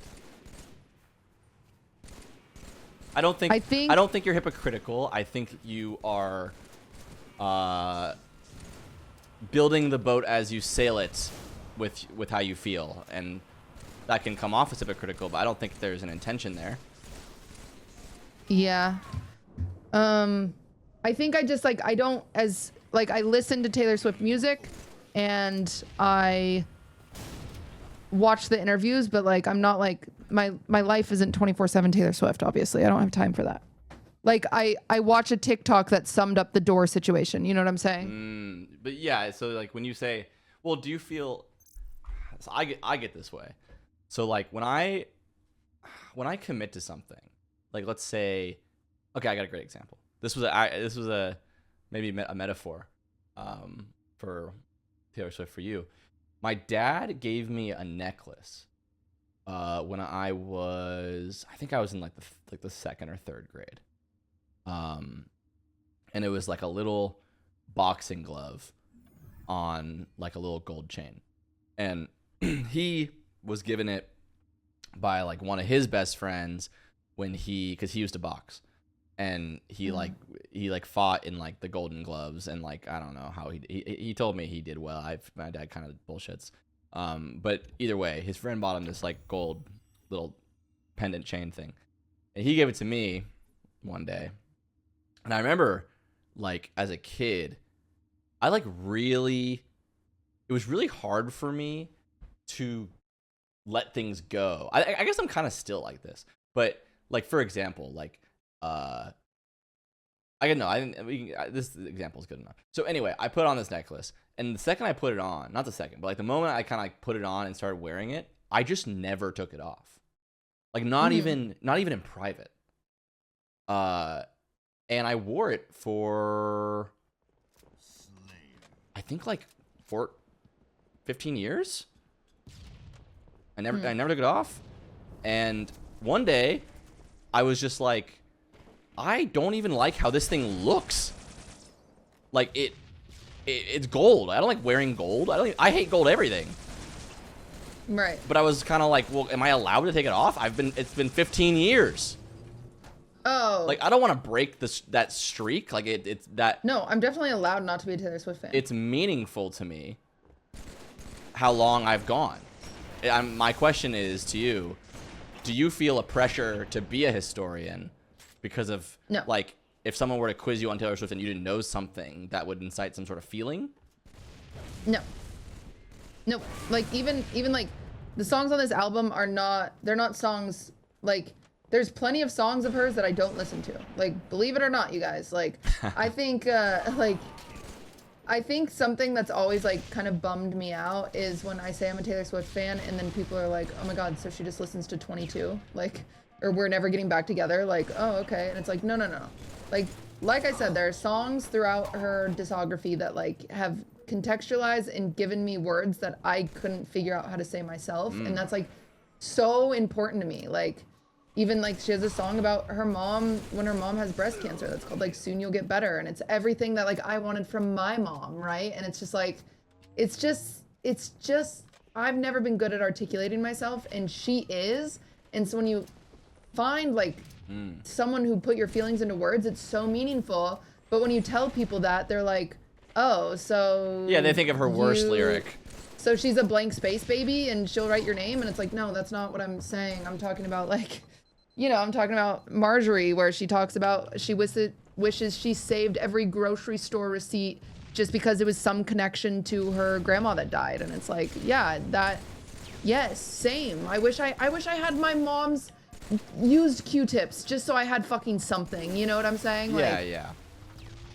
Speaker 1: I don't think you're hypocritical. I think you are building the boat as you sail it with how you feel, and that can come off as hypocritical, but I don't think there's an intention there.
Speaker 2: Yeah. I think I just like, I don't, as like, I listen to Taylor Swift music and I watch the interviews, but like, I'm not like, my life isn't 24/7 Taylor Swift, obviously. I don't have time for that. Like, I watch a TikTok that summed up the door situation. You know what I'm saying?
Speaker 1: But yeah, so like when you say, well, do you feel, so I get this way. So like when I commit to something, like let's say, okay, I got a great example. This was a maybe a metaphor for Taylor Swift for you. My dad gave me a necklace when I think I was in like the second or third grade, and it was like a little boxing glove on like a little gold chain, and he was given it by like one of his best friends because he used to box, and he fought in like the Golden Gloves, and like I don't know how he told me he did well. My dad kind of bullshits, but either way, his friend bought him this like gold little pendant chain thing, and he gave it to me one day, and I remember like as a kid, it was really hard for me to let things go. I guess I'm kind of still like this, but like for example, like this example is good enough. So anyway, I put on this necklace, and the second I put it on, not the second, but like the moment I kind of like put it on and started wearing it, I just never took it off. Like not even in private. And I wore it for I think like 15 years. I never took it off. And one day I was just like, I don't even like how this thing looks. Like it's gold. I don't like wearing gold. I hate gold everything.
Speaker 2: Right.
Speaker 1: But I was kind of like, well, am I allowed to take it off? It's been 15 years.
Speaker 2: Oh.
Speaker 1: Like I don't want to break that streak. Like it's that.
Speaker 2: No, I'm definitely allowed not to be a Taylor Swift fan.
Speaker 1: It's meaningful to me how long I've gone. My question is to you, do you feel a pressure to be a historian because of, like, if someone were to quiz you on Taylor Swift and you didn't know something, that would incite some sort of feeling?
Speaker 2: No. No, like even like the songs on this album are not, they're not songs, like there's plenty of songs of hers that I don't listen to. Like, believe it or not, you guys, like I think I think something that's always like kind of bummed me out is when I say I'm a Taylor Swift fan and then people are like, oh my God, so she just listens to 22, like, or we're never getting back together. Like, oh, okay. And it's like, no. Like I said, there are songs throughout her discography that like have contextualized and given me words that I couldn't figure out how to say myself. And that's like so important to me. Like, even like she has a song about her mom when her mom has breast cancer that's called like Soon You'll Get Better, and it's everything that like I wanted from my mom, right? And it's just like it's just I've never been good at articulating myself, and she is. And so when you find like someone who put your feelings into words, it's so meaningful. But when you tell people that, they're like, oh, so
Speaker 1: yeah, they think of her worst lyric.
Speaker 2: So she's a blank space baby and she'll write your name, and it's like, no, that's not what I'm saying. I'm talking about like, you know, I'm talking about Marjorie, where she talks about she wishes she saved every grocery store receipt just because it was some connection to her grandma that died. And it's like, yeah, that, yes, same. I wish I had my mom's used Q-tips just so I had fucking something. You know what I'm saying?
Speaker 1: Yeah,
Speaker 2: like,
Speaker 1: yeah.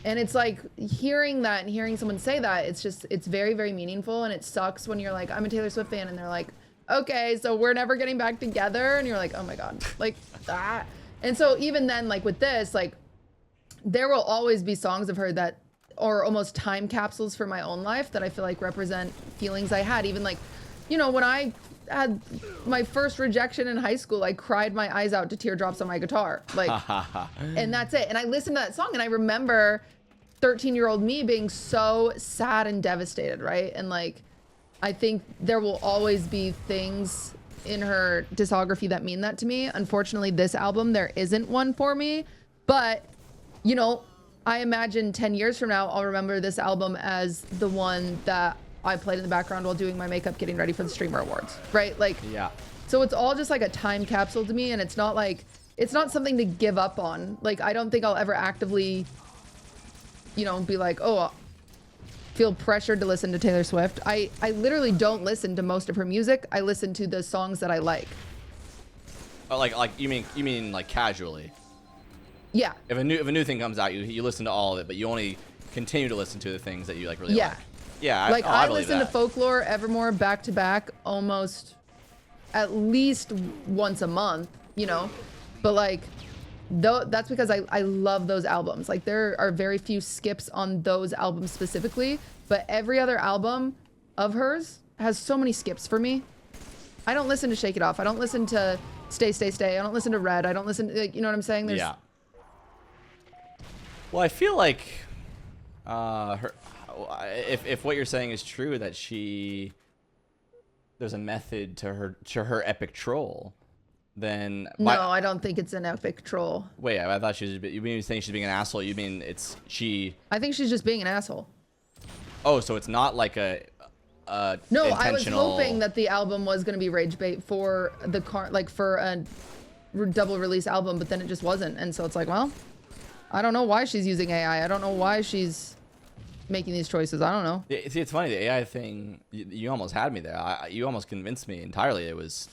Speaker 2: And it's like hearing that and hearing someone say that, it's just, it's very, very meaningful. And it sucks when you're like, I'm a Taylor Swift fan, and they're like, okay, so we're never getting back together. And you're like, oh my God, like that. And so even then, like with this, like there will always be songs of her that are almost time capsules for my own life that I feel like represent feelings I had. Even like, you know, when I had my first rejection in high school, I cried my eyes out to teardrops on my guitar. Like, and that's it. And I listened to that song and I remember 13-year-old me being so sad and devastated, right? And like, I think there will always be things in her discography that mean that to me. Unfortunately, this album, there isn't one for me. But, you know, I imagine 10 years from now, I'll remember this album as the one that I played in the background while doing my makeup, getting ready for the Streamer Awards, right? Like,
Speaker 1: yeah.
Speaker 2: So it's all just like a time capsule to me, and it's not like, it's not something to give up on. Like, I don't think I'll ever actively, you know, be like, oh, feel pressured to listen to Taylor Swift. I literally don't listen to most of her music. I listen to the songs that I like.
Speaker 1: Oh, like you mean like casually?
Speaker 2: Yeah.
Speaker 1: If a new thing comes out, you listen to all of it, but you only continue to listen to the things that you like really like. Yeah.
Speaker 2: Like I
Speaker 1: believe
Speaker 2: listen
Speaker 1: that.
Speaker 2: to Folklore, Evermore back to back almost at least once a month, you know, but like that's because I love those albums. Like there are very few skips on those albums specifically, but every other album of hers has so many skips for me. I don't listen to Shake It Off. I don't listen to Stay, Stay, Stay. I don't listen to Red. I don't listen to, like, you know what I'm saying?
Speaker 1: Yeah. Well, I feel like if what you're saying is true, that there's a method to her epic troll, then
Speaker 2: no, I don't think it's an epic troll.
Speaker 1: Wait, I thought you mean saying she's being an asshole? You mean
Speaker 2: I think she's just being an asshole.
Speaker 1: Oh, so it's not like a
Speaker 2: no,
Speaker 1: intentional...
Speaker 2: I was hoping that the album was going to be rage bait for for a double release album, but then it just wasn't. And so it's like, well, I don't know why she's using AI. I don't know why she's making these choices. I don't know.
Speaker 1: See, it's funny, the AI thing, you almost had me there. You almost convinced me entirely it was...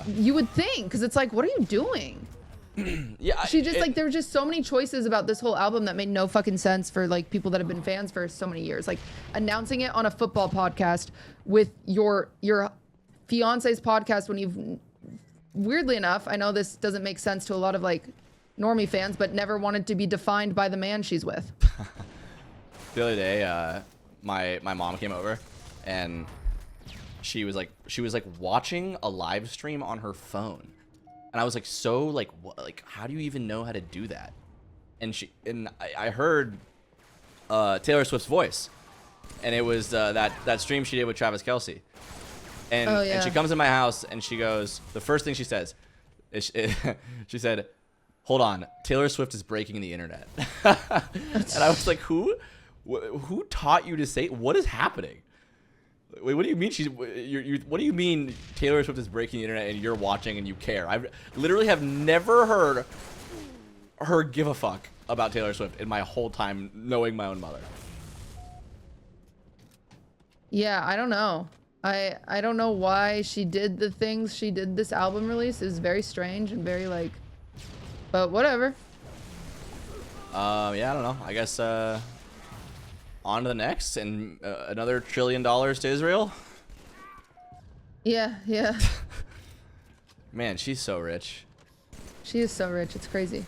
Speaker 2: You would think, because it's like, what are you doing?
Speaker 1: Yeah,
Speaker 2: she just like, there were just so many choices about this whole album that made no fucking sense for like people that have been fans for so many years. Like announcing it on a football podcast with your fiance's podcast when you've, weirdly enough, I know this doesn't make sense to a lot of like normie fans, but never wanted to be defined by the man she's with.
Speaker 1: The other day, my mom came over and she was like watching a live stream on her phone. And I was like, so like, what, like, how do you even know how to do that? And I heard Taylor Swift's voice, and it was that stream she did with Travis Kelce. And,
Speaker 2: oh, yeah.
Speaker 1: And she comes in my house and she goes, the first thing she says is she said, "Hold on, Taylor Swift is breaking the internet." And I was like, who taught you to say, what is happening? Wait, what do you mean what do you mean Taylor Swift is breaking the internet and you're watching and you care? I literally have never heard her give a fuck about Taylor Swift in my whole time knowing my own mother.
Speaker 2: Yeah, I don't know. I don't know why she did the things she did this album release. It was very strange and very like, but whatever.
Speaker 1: Yeah, I don't know. I guess on to the next, and another $1 trillion to Israel.
Speaker 2: Yeah.
Speaker 1: Man, she's so rich.
Speaker 2: She is so rich. It's crazy.